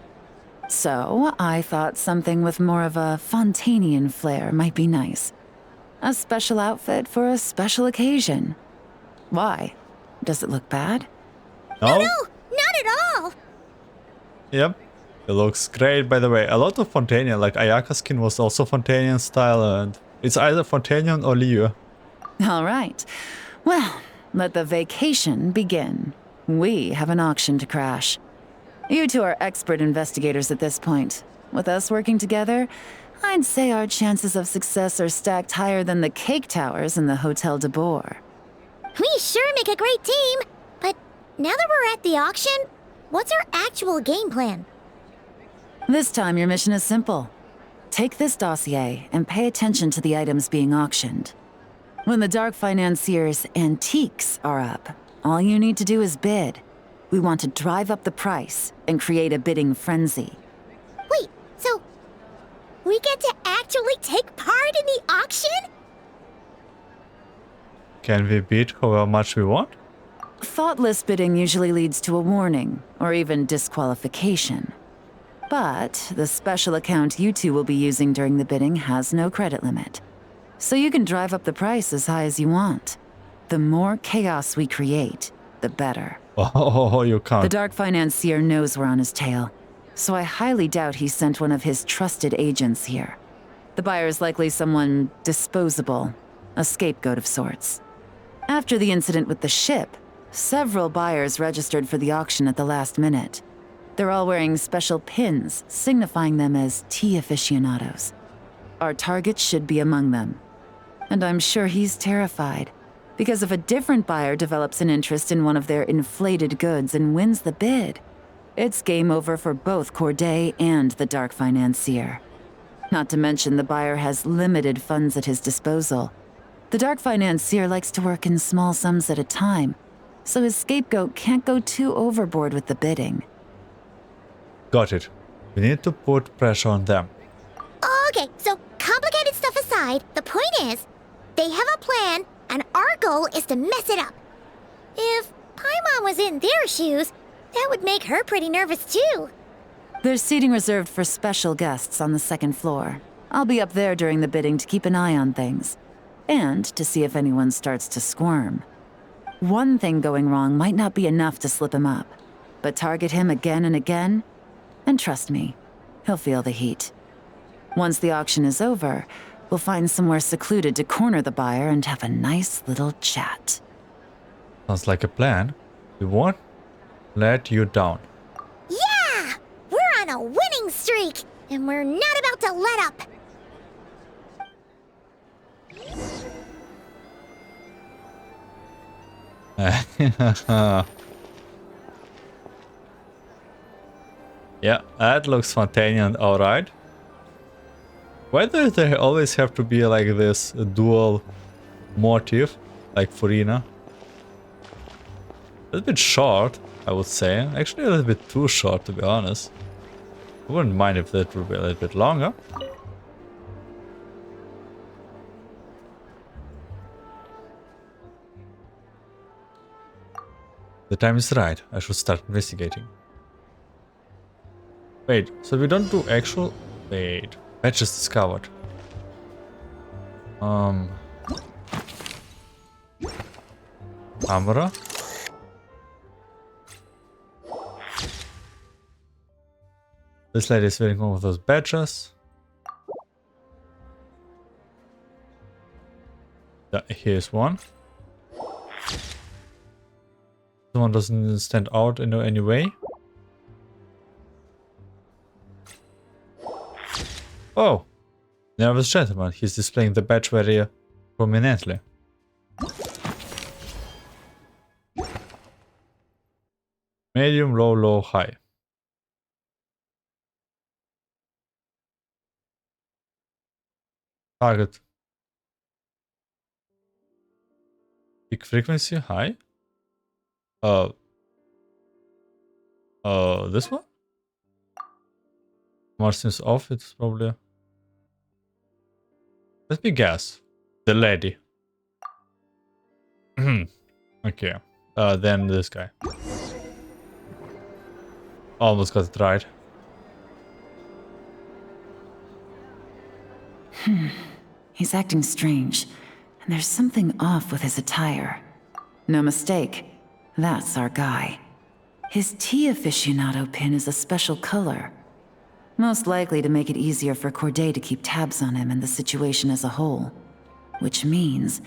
So, I thought something with more of a Fontainian flair might be nice. A special outfit for a special occasion. Why? Does it look bad? No? No, not at all. Yep. It looks great, by the way. A lot of Fontainian, like Ayaka's skin was also Fontainian style, and it's either Fontainian or Liu. All right. Well, let the vacation begin. We have an auction to crash. You two are expert investigators at this point. With us working together, I'd say our chances of success are stacked higher than the cake towers in the Hotel de Boer. We sure make a great team. But now that we're at the auction, what's our actual game plan? This time your mission is simple. Take this dossier and pay attention to the items being auctioned. When the Dark Financier's antiques are up, all you need to do is bid. We want to drive up the price and create a bidding frenzy. Wait, so We get to actually take part in the auction? Can we bid however much we want? Thoughtless bidding usually leads to a warning, or even disqualification. But the special account you two will be using during the bidding has no credit limit. So you can drive up the price as high as you want. The more chaos we create, the better. Oh, you can't. The Dark Financier knows we're on his tail, so I highly doubt he sent one of his trusted agents here. The buyer is likely someone disposable, a scapegoat of sorts. After the incident with the ship, several buyers registered for the auction at the last minute. They're all wearing special pins, signifying them as tea aficionados. Our target should be among them. And I'm sure he's terrified, because if a different buyer develops an interest in one of their inflated goods and wins the bid, it's game over for both Corday and the Dark Financier. Not to mention the buyer has limited funds at his disposal. The Dark Financier likes to work in small sums at a time, so his scapegoat can't go too overboard with the bidding. Got it. We need to put pressure on them. Okay, so complicated stuff aside, the point is, they have a plan, and our goal is to mess it up. If Paimon was in their shoes, that would make her pretty nervous too. There's seating reserved for special guests on the second floor. I'll be up there during the bidding to keep an eye on things. And to see if anyone starts to squirm. One thing going wrong might not be enough to slip him up, but target him again and again, and trust me, he'll feel the heat. Once the auction is over, we'll find somewhere secluded to corner the buyer and have a nice little chat. Sounds like a plan. We won't let you down. Yeah! We're on a winning streak, and we're not about to let up. Yeah, that looks Fontanian, alright. Why do they always have to be like this dual motive, like Furina? A little bit short, I would say. Actually a little bit too short, to be honest. I wouldn't mind if that would be a little bit longer. The time is right. I should start investigating. Wait, so we don't do actual... Wait. Patches discovered. Camera. This lady is wearing one of those badges. Yeah, here's one. Someone doesn't stand out in any way. Oh, nervous gentleman. He's displaying the badge very prominently. Medium, low, low, high. Target. Peak frequency, high. This one? Martin's off, it's probably... Let me guess. The lady. Okay. Then this guy. Almost got it right. He's acting strange, and there's something off with his attire. No mistake, that's our guy. His tea aficionado pin is a special color. Most likely to make it easier for Corday to keep tabs on him and the situation as a whole. Which means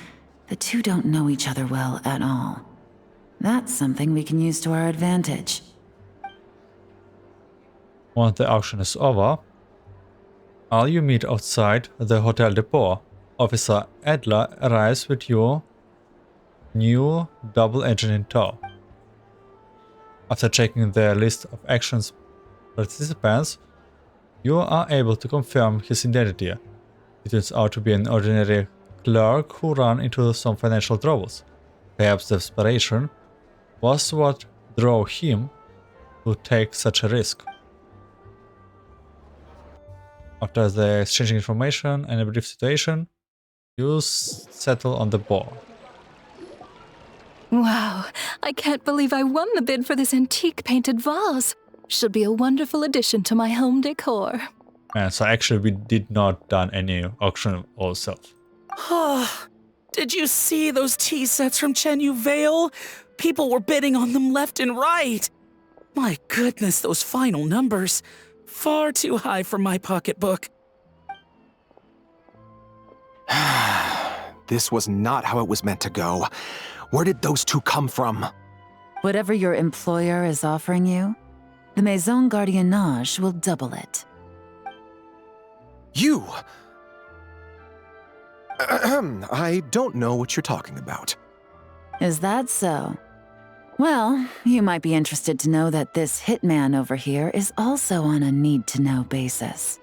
the two don't know each other well at all. That's something we can use to our advantage. Once the auction is over, all you meet outside the Hotel Depot. Officer Adler arrives with your new double engine in tow. After checking the list of actions participants, you are able to confirm his identity. It turns out to be an ordinary clerk who ran into some financial troubles. Perhaps desperation was what drove him to take such a risk. After the exchanging information and a brief situation, you settle on the board. Wow, I can't believe I won the bid for this antique painted vase. Should be a wonderful addition to my home decor. So actually we did not done any auction ourselves. Did you see those tea sets from Chenyu Vale? People were bidding on them left and right. My goodness, those final numbers. Far too high for my pocketbook. This was not how it was meant to go. Where did those two come from? Whatever your employer is offering you, the Maison Gardiennage will double it. You! I don't know what you're talking about. Is that so? Well, you might be interested to know that this hitman over here is also on a need-to-know basis.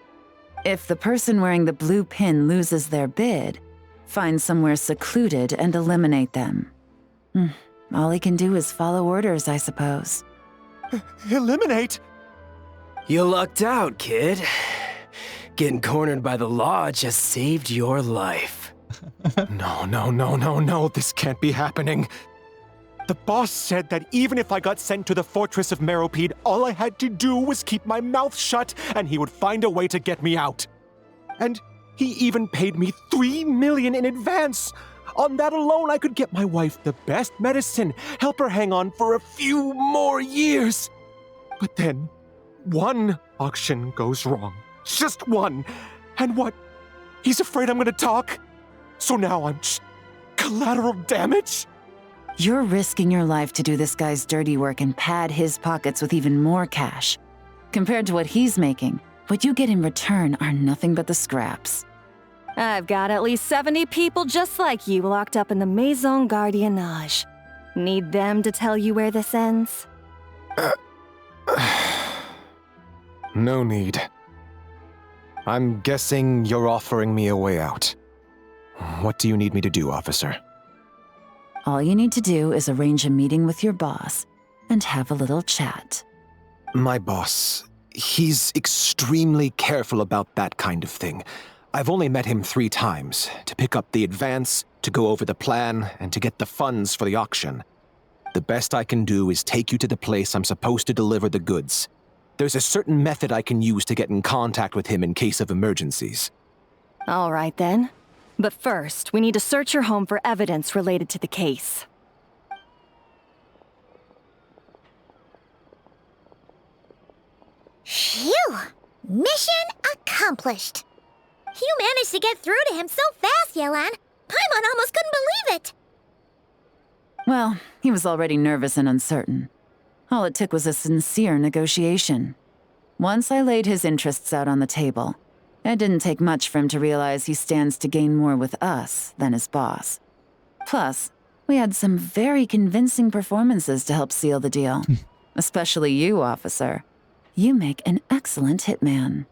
If the person wearing the blue pin loses their bid, find somewhere secluded and eliminate them. All he can do is follow orders, I suppose. Eliminate? You lucked out, kid. Getting cornered by the law just saved your life. No, this can't be happening. The boss said that even if I got sent to the Fortress of Meropide, all I had to do was keep my mouth shut and he would find a way to get me out. And he even paid me 3 million in advance. On that alone, I could get my wife the best medicine, help her hang on for a few more years. But then, one auction goes wrong. Just one. And what? He's afraid I'm gonna talk? So now I'm just collateral damage? You're risking your life to do this guy's dirty work and pad his pockets with even more cash. Compared to what he's making, what you get in return are nothing but the scraps. I've got at least 70 people just like you locked up in the Maison Gardiennage. Need them to tell you where this ends? No need. I'm guessing you're offering me a way out. What do you need me to do, officer? All you need to do is arrange a meeting with your boss and have a little chat. My boss, he's extremely careful about that kind of thing. I've only met him 3 times, to pick up the advance, to go over the plan, and to get the funds for the auction. The best I can do is take you to the place I'm supposed to deliver the goods. There's a certain method I can use to get in contact with him in case of emergencies. All right then. But first, we need to search your home for evidence related to the case. Phew! Mission accomplished. You managed to get through to him so fast, Yelan. Paimon almost couldn't believe it. Well, he was already nervous and uncertain. All it took was a sincere negotiation. Once I laid his interests out on the table, it didn't take much for him to realize he stands to gain more with us than his boss. Plus, we had some very convincing performances to help seal the deal. Especially you, officer. You make an excellent hitman.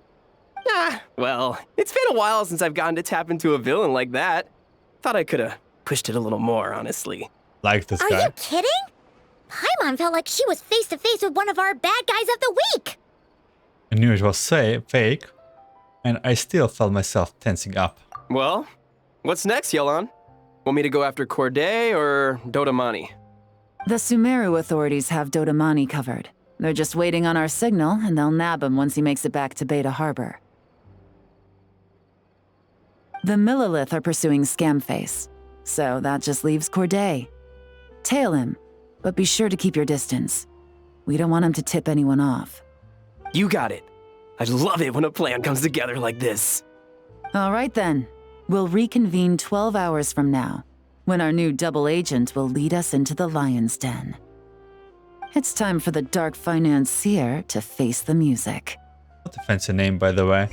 Well, it's been a while since I've gotten to tap into a villain like that. Thought I could have pushed it a little more, honestly. Like this Are guy. you kidding? Paimon felt like she was face to face with one of our bad guys of the week. I knew it was fake, and I still felt myself tensing up. Well, what's next, Yelan? Want me to go after Corday or Dodamani? The Sumeru authorities have Dodamani covered. They're just waiting on our signal, and they'll nab him once he makes it back to Beta Harbor. The Millilith are pursuing Scamface, so that just leaves Corday. Tail him, but be sure to keep your distance. We don't want him to tip anyone off. You got it. I love it when a plan comes together like this. All right then. We'll reconvene 12 hours from now, when our new double agent will lead us into the Lion's Den. It's time for the Dark Financier to face the music. What a fancy name, by the way.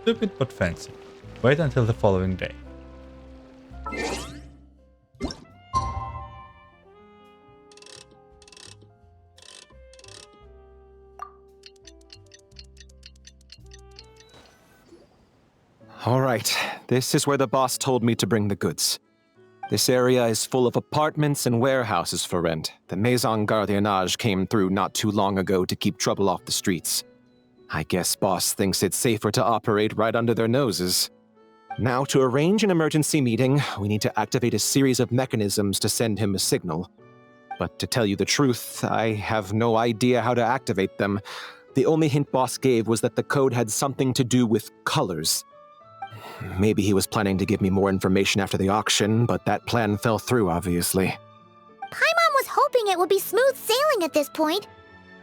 Stupid but fancy. Wait until the following day. All right, this is where the boss told me to bring the goods. This area is full of apartments and warehouses for rent. The Maison Gardiennage came through not too long ago to keep trouble off the streets. I guess boss thinks it's safer to operate right under their noses. Now, to arrange an emergency meeting, we need to activate a series of mechanisms to send him a signal. But to tell you the truth, I have no idea how to activate them. The only hint boss gave was that the code had something to do with colors. Maybe he was planning to give me more information after the auction, but that plan fell through, obviously. Paimon was hoping it would be smooth sailing at this point.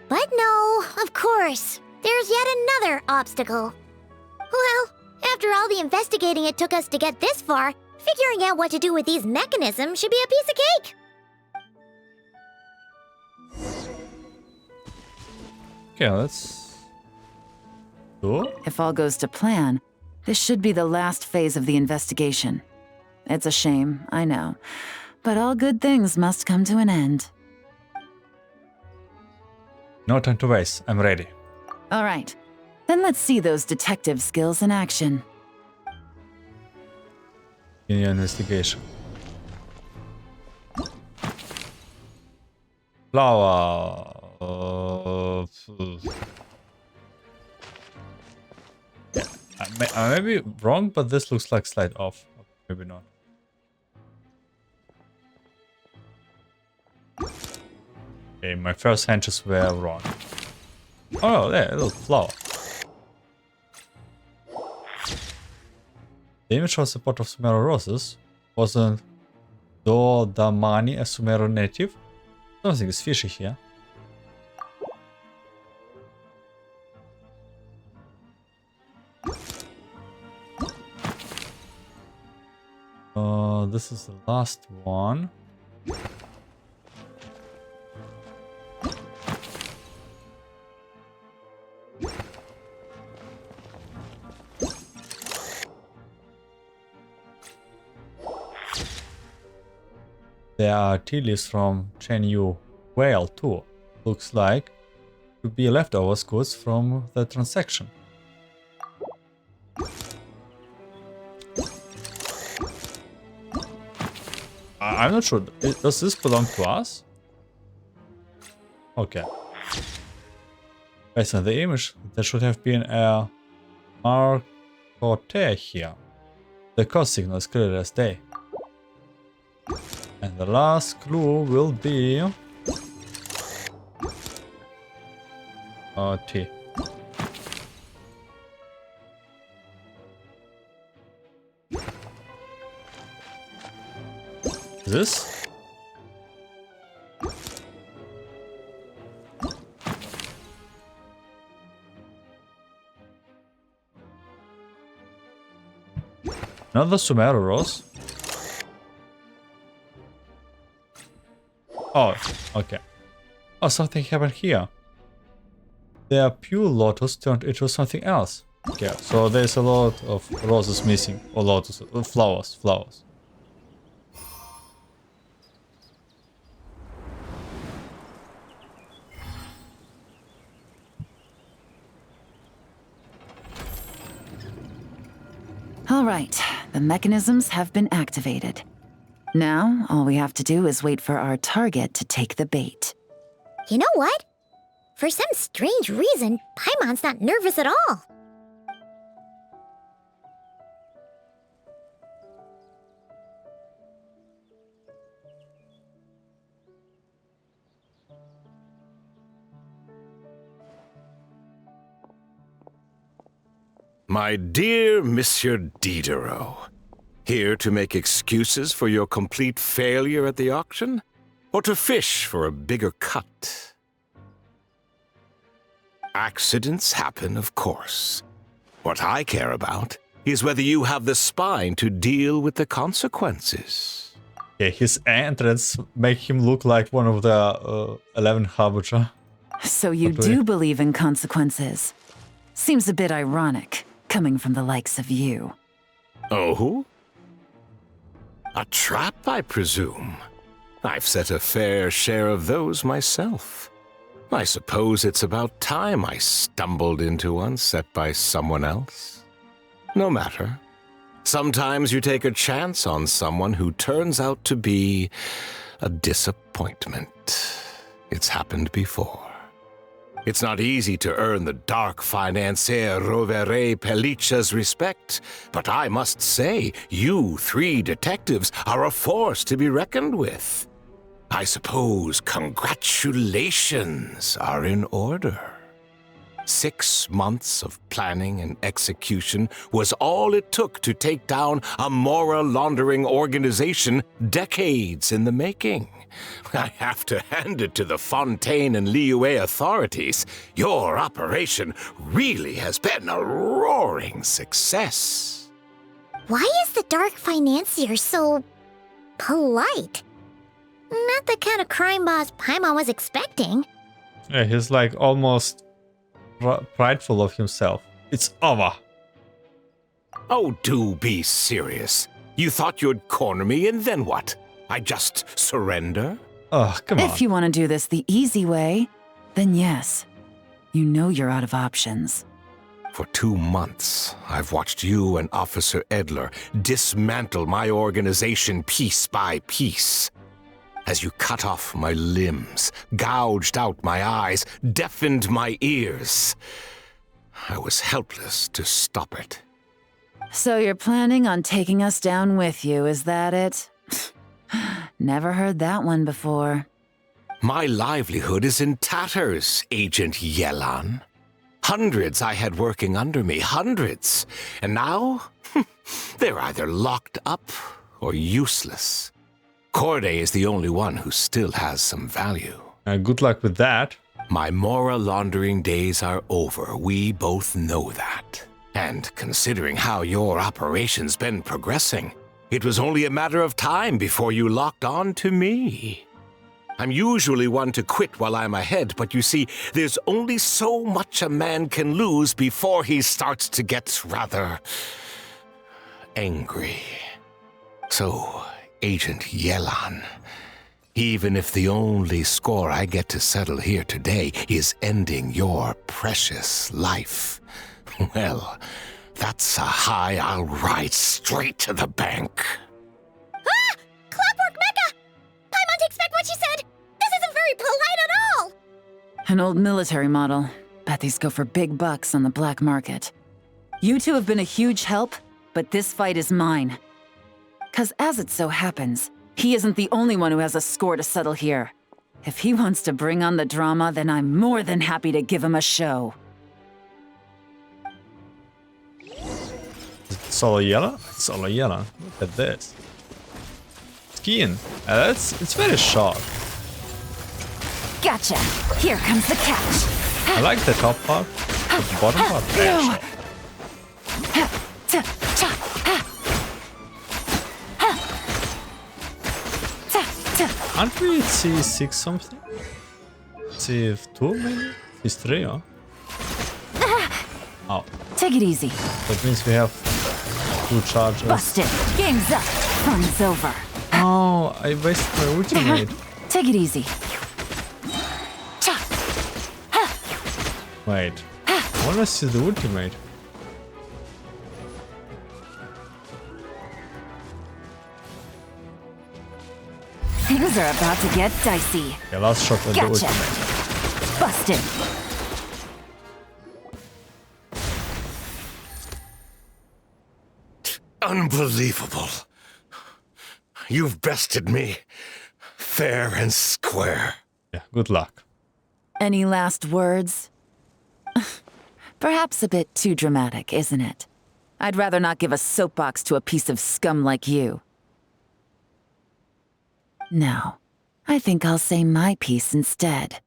But no, of course. There's yet another obstacle. Well, after all the investigating it took us to get this far, figuring out what to do with these mechanisms should be a piece of cake. Okay, let's do. If all goes to plan, this should be the last phase of the investigation. It's a shame, I know, but all good things must come to an end. No time to waste. I'm ready. All right, then let's see those detective skills in action. In your investigation. Flower. Yeah, I may be wrong, but this looks like slide off. Maybe not. Okay, my first hunches were wrong. Oh, there, a little flower. The image was a pot of Sumeru roses. Wasn't Dodamani a Sumeru native? Something is fishy here. This is the last one. There are tea leaves from Chenyu Whale too. Looks like to be leftovers goods from the transaction. I'm not sure. Does this belong to us? Okay. Based on the image, there should have been a marcote here. The code signal is clear as day. And the last clue will be T. This? Another Sumeru rose. Oh, okay. Oh, something happened here. Their pure lotus turned into something else. Okay, so there's a lot of roses missing. Or lotus, flowers. All right, the mechanisms have been activated. Now, all we have to do is wait for our target to take the bait. You know what? For some strange reason, Paimon's not nervous at all. My dear Monsieur Diderot, here to make excuses for your complete failure at the auction? Or to fish for a bigger cut? Accidents happen, of course. What I care about is whether you have the spine to deal with the consequences. Yeah, his entrance make him look like one of the 11 Harbinger. So you do believe in consequences. Seems a bit ironic, coming from the likes of you. Oh? A trap, I presume. I've set a fair share of those myself. I suppose it's about time I stumbled into one set by someone else. No matter. Sometimes you take a chance on someone who turns out to be a disappointment. It's happened before. It's not easy to earn the dark financier Rovere Pelliccia's respect, but I must say, you 3 detectives are a force to be reckoned with. I suppose congratulations are in order. 6 months of planning and execution was all it took to take down a Mora laundering organization decades in the making. I have to hand it to the Fontaine and Liyue authorities. Your operation really has been a roaring success. Why is the Dark Financier so polite? Not the kind of crime boss Paimon was expecting. Yeah, he's like almost prideful of himself. It's over. Oh, do be serious. You thought you'd corner me and then what? I just surrender? Oh, come on. If you want to do this the easy way, then yes. You know you're out of options. For 2 months, I've watched you and Officer Edler dismantle my organization piece by piece. As you cut off my limbs, gouged out my eyes, deafened my ears. I was helpless to stop it. So you're planning on taking us down with you, is that it? Never heard that one before. My livelihood is in tatters, Agent Yelan. Hundreds I had working under me, hundreds. And now, they're either locked up or useless. Corday is the only one who still has some value. Good luck with that. My Mora laundering days are over. We both know that. And considering how your operation's been progressing, it was only a matter of time before you locked on to me. I'm usually one to quit while I'm ahead, but you see, there's only so much a man can lose before he starts to get rather angry. So, Agent Yelan, even if the only score I get to settle here today is ending your precious life, well, that's a high I'll ride straight to the bank. Ah! Clockwork Mecha! Paimon takes back what she said! This isn't very polite at all! An old military model. Bet these go for big bucks on the black market. You two have been a huge help, but this fight is mine. 'Cause as it so happens, he isn't the only one who has a score to settle here. If he wants to bring on the drama, then I'm more than happy to give him a show. Solo Yelan? Solo Yelan. Look at this. Skin. It's very sharp. Gotcha! Here comes the catch! I like the top part, but the bottom part very sharp. Aren't we at C6 something? C2 maybe? C3, huh? Oh. Take it easy. That means we have 2 charges. Busted! Game's up! Fun's over! Oh, I wasted my ultimate. Take it easy. Wait. I wanna see the ultimate. Things are about to get dicey. Yeah, last shot at the Gotcha! ultimate. Busted! Unbelievable. You've bested me. Fair and square. Yeah, good luck. Any last words? Perhaps a bit too dramatic, isn't it? I'd rather not give a soapbox to a piece of scum like you. No, I think I'll say my piece instead.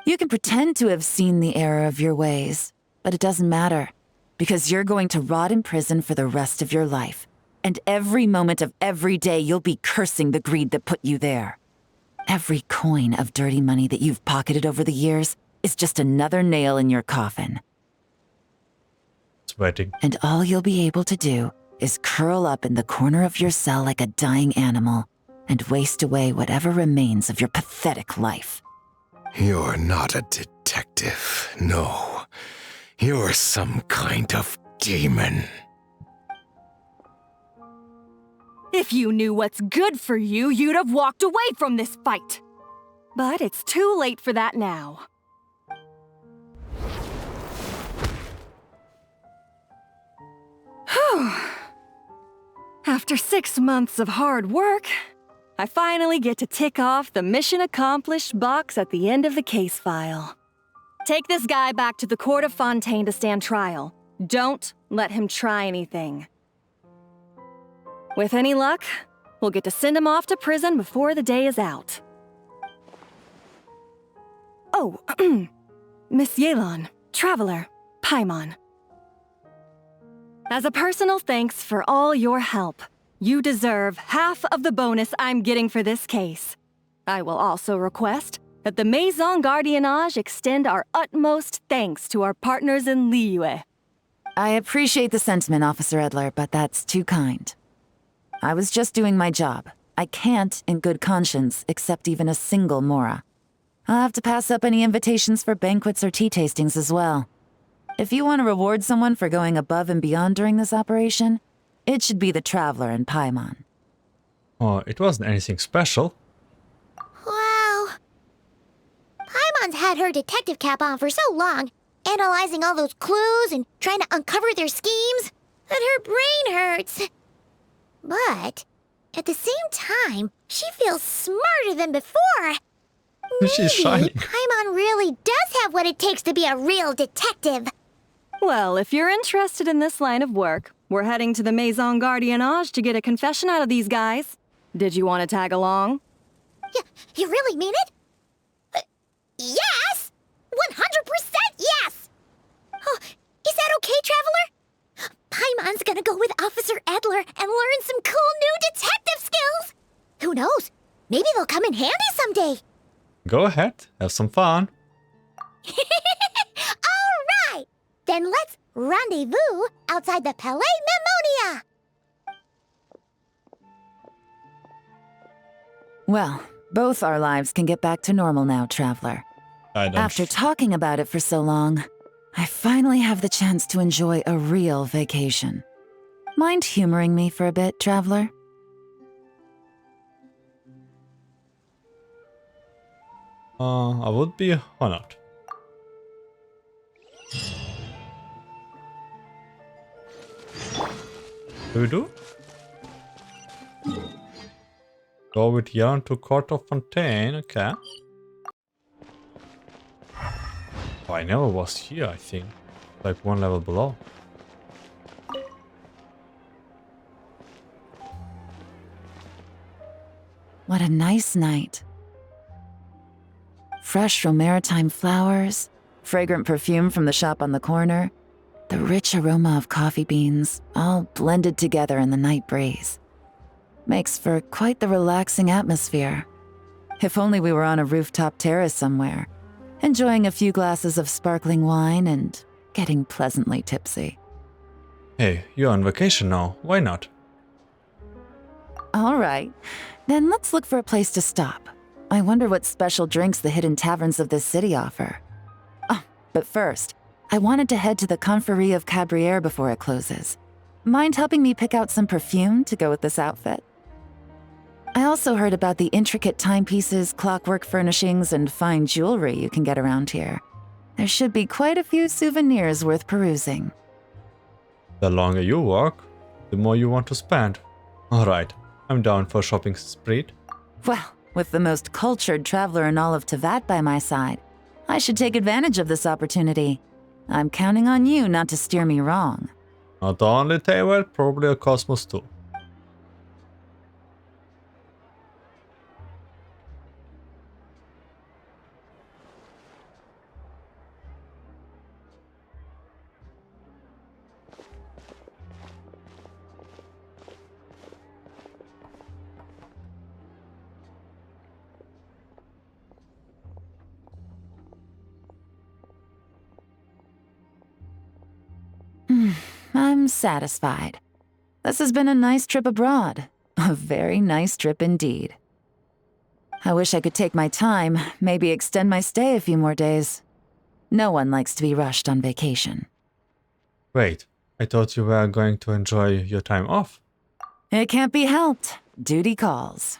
You can pretend to have seen the error of your ways, but it doesn't matter, because you're going to rot in prison for the rest of your life, and every moment of every day you'll be cursing the greed that put you there. Every coin of dirty money that you've pocketed over the years is just another nail in your coffin. Sweating. And all you'll be able to do is curl up in the corner of your cell like a dying animal and waste away whatever remains of your pathetic life. You're not a detective, no. You're some kind of demon. If you knew what's good for you, you'd have walked away from this fight. But it's too late for that now. Whew. After 6 months of hard work, I finally get to tick off the mission accomplished box at the end of the case file. Take this guy back to the court of Fontaine to stand trial. Don't let him try anything. With any luck, we'll get to send him off to prison before the day is out. Oh, Miss Yelan, Traveler, Paimon. As a personal thanks for all your help, you deserve half of the bonus I'm getting for this case. I will also request that the Maison Gardiennage extend our utmost thanks to our partners in Liyue. I appreciate the sentiment, Officer Edler, but that's too kind. I was just doing my job. I can't, in good conscience, accept even a single Mora. I'll have to pass up any invitations for banquets or tea tastings as well. If you want to reward someone for going above and beyond during this operation, it should be the Traveler and Paimon. Oh, it wasn't anything special. Wow. Paimon's had her detective cap on for so long, analyzing all those clues and trying to uncover their schemes, that her brain hurts. But at the same time, she feels smarter than before. She's shining. Paimon really does have what it takes to be a real detective. Well, if you're interested in this line of work, we're heading to the Maison Gardiennage to get a confession out of these guys. Did you want to tag along? You really mean it? Yes! 100% yes! Oh, is that okay, Traveler? Paimon's gonna go with Officer Edler and learn some cool new detective skills! Who knows? Maybe they'll come in handy someday. Go ahead, have some fun. All right! Then let's rendezvous outside the Palais Mnemonia! Well, both our lives can get back to normal now, Traveler. After talking about it for so long, I finally have the chance to enjoy a real vacation. Mind humoring me for a bit, Traveler? I would be honored. Do we do? Go with Yelan to Court of Fontaine, okay. Oh, I never was here, I think. Like one level below. What a nice night. Fresh maritime flowers, fragrant perfume from the shop on the corner, the rich aroma of coffee beans, all blended together in the night breeze. Makes for quite the relaxing atmosphere. If only we were on a rooftop terrace somewhere, enjoying a few glasses of sparkling wine and getting pleasantly tipsy. Hey, you're on vacation now, why not? All right, then let's look for a place to stop. I wonder what special drinks the hidden taverns of this city offer. Oh, but first, I wanted to head to the Confrérie of Cabriere before it closes. Mind helping me pick out some perfume to go with this outfit? I also heard about the intricate timepieces, clockwork furnishings, and fine jewelry you can get around here. There should be quite a few souvenirs worth perusing. The longer you work, the more you want to spend. Alright, I'm down for a shopping spree. Well, with the most cultured traveler in all of Teyvat by my side, I should take advantage of this opportunity. I'm counting on you not to steer me wrong. Not only Teyvat, probably a Cosmos too. I'm satisfied. This has been a nice trip abroad. A very nice trip indeed. I wish I could take my time, maybe extend my stay a few more days. No one likes to be rushed on vacation. Wait, I thought you were going to enjoy your time off. It can't be helped. Duty calls.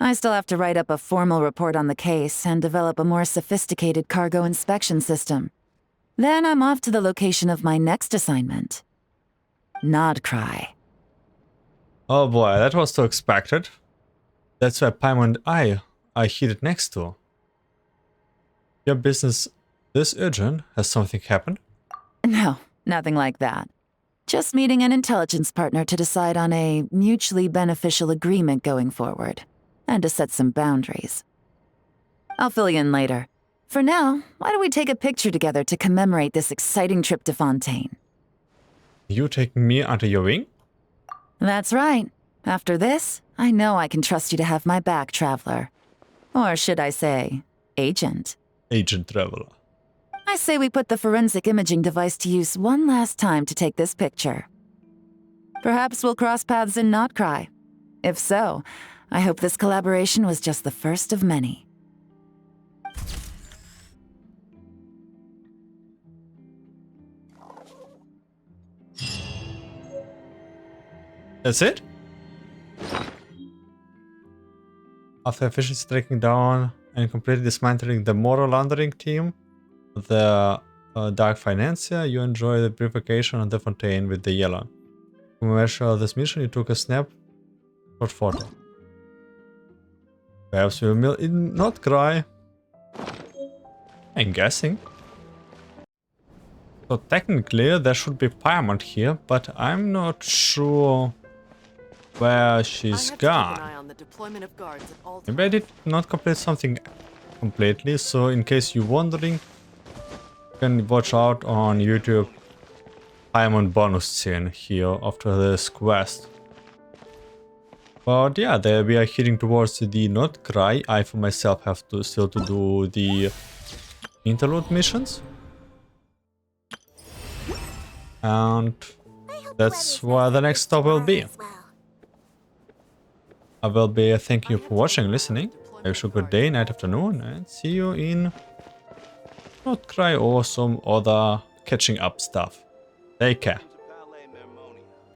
I still have to write up a formal report on the case and develop a more sophisticated cargo inspection system. Then I'm off to the location of my next assignment. Nod-Krai. Oh boy, that was so expected. That's where Paimon and I are heated next to. Your business this urgent? Has something happened? No, nothing like that. Just meeting an intelligence partner to decide on a mutually beneficial agreement going forward, and to set some boundaries. I'll fill you in later. For now, why don't we take a picture together to commemorate this exciting trip to Fontaine? You taking me under your wing? That's right. After this, I know I can trust you to have my back, Traveler. Or should I say, Agent. Agent Traveler. I say we put the forensic imaging device to use one last time to take this picture. Perhaps we'll cross paths in Nod-Krai. If so, I hope this collaboration was just the first of many. That's it? After efficiently tracking down and completely dismantling the moral laundering team, the dark financier, you enjoy the brief vacation on the Fontaine with the Yelan. To measure this mission, you took a short photo. Perhaps we'll meet in Nod-Krai. I'm guessing. So technically there should be Paimon here, but I'm not sure where she's gone. Maybe I did not complete something completely, so in case you're wondering, you can watch out on YouTube Paimon bonus scene here after this quest. But yeah, there we are heading towards the Nod-Krai. I for myself have to still to do the interlude missions. And that's where the next stop will be. I will be thanking you for watching and listening. I wish you a good day, night, afternoon, and see you in Nod-Krai or some other catching up stuff. Take care.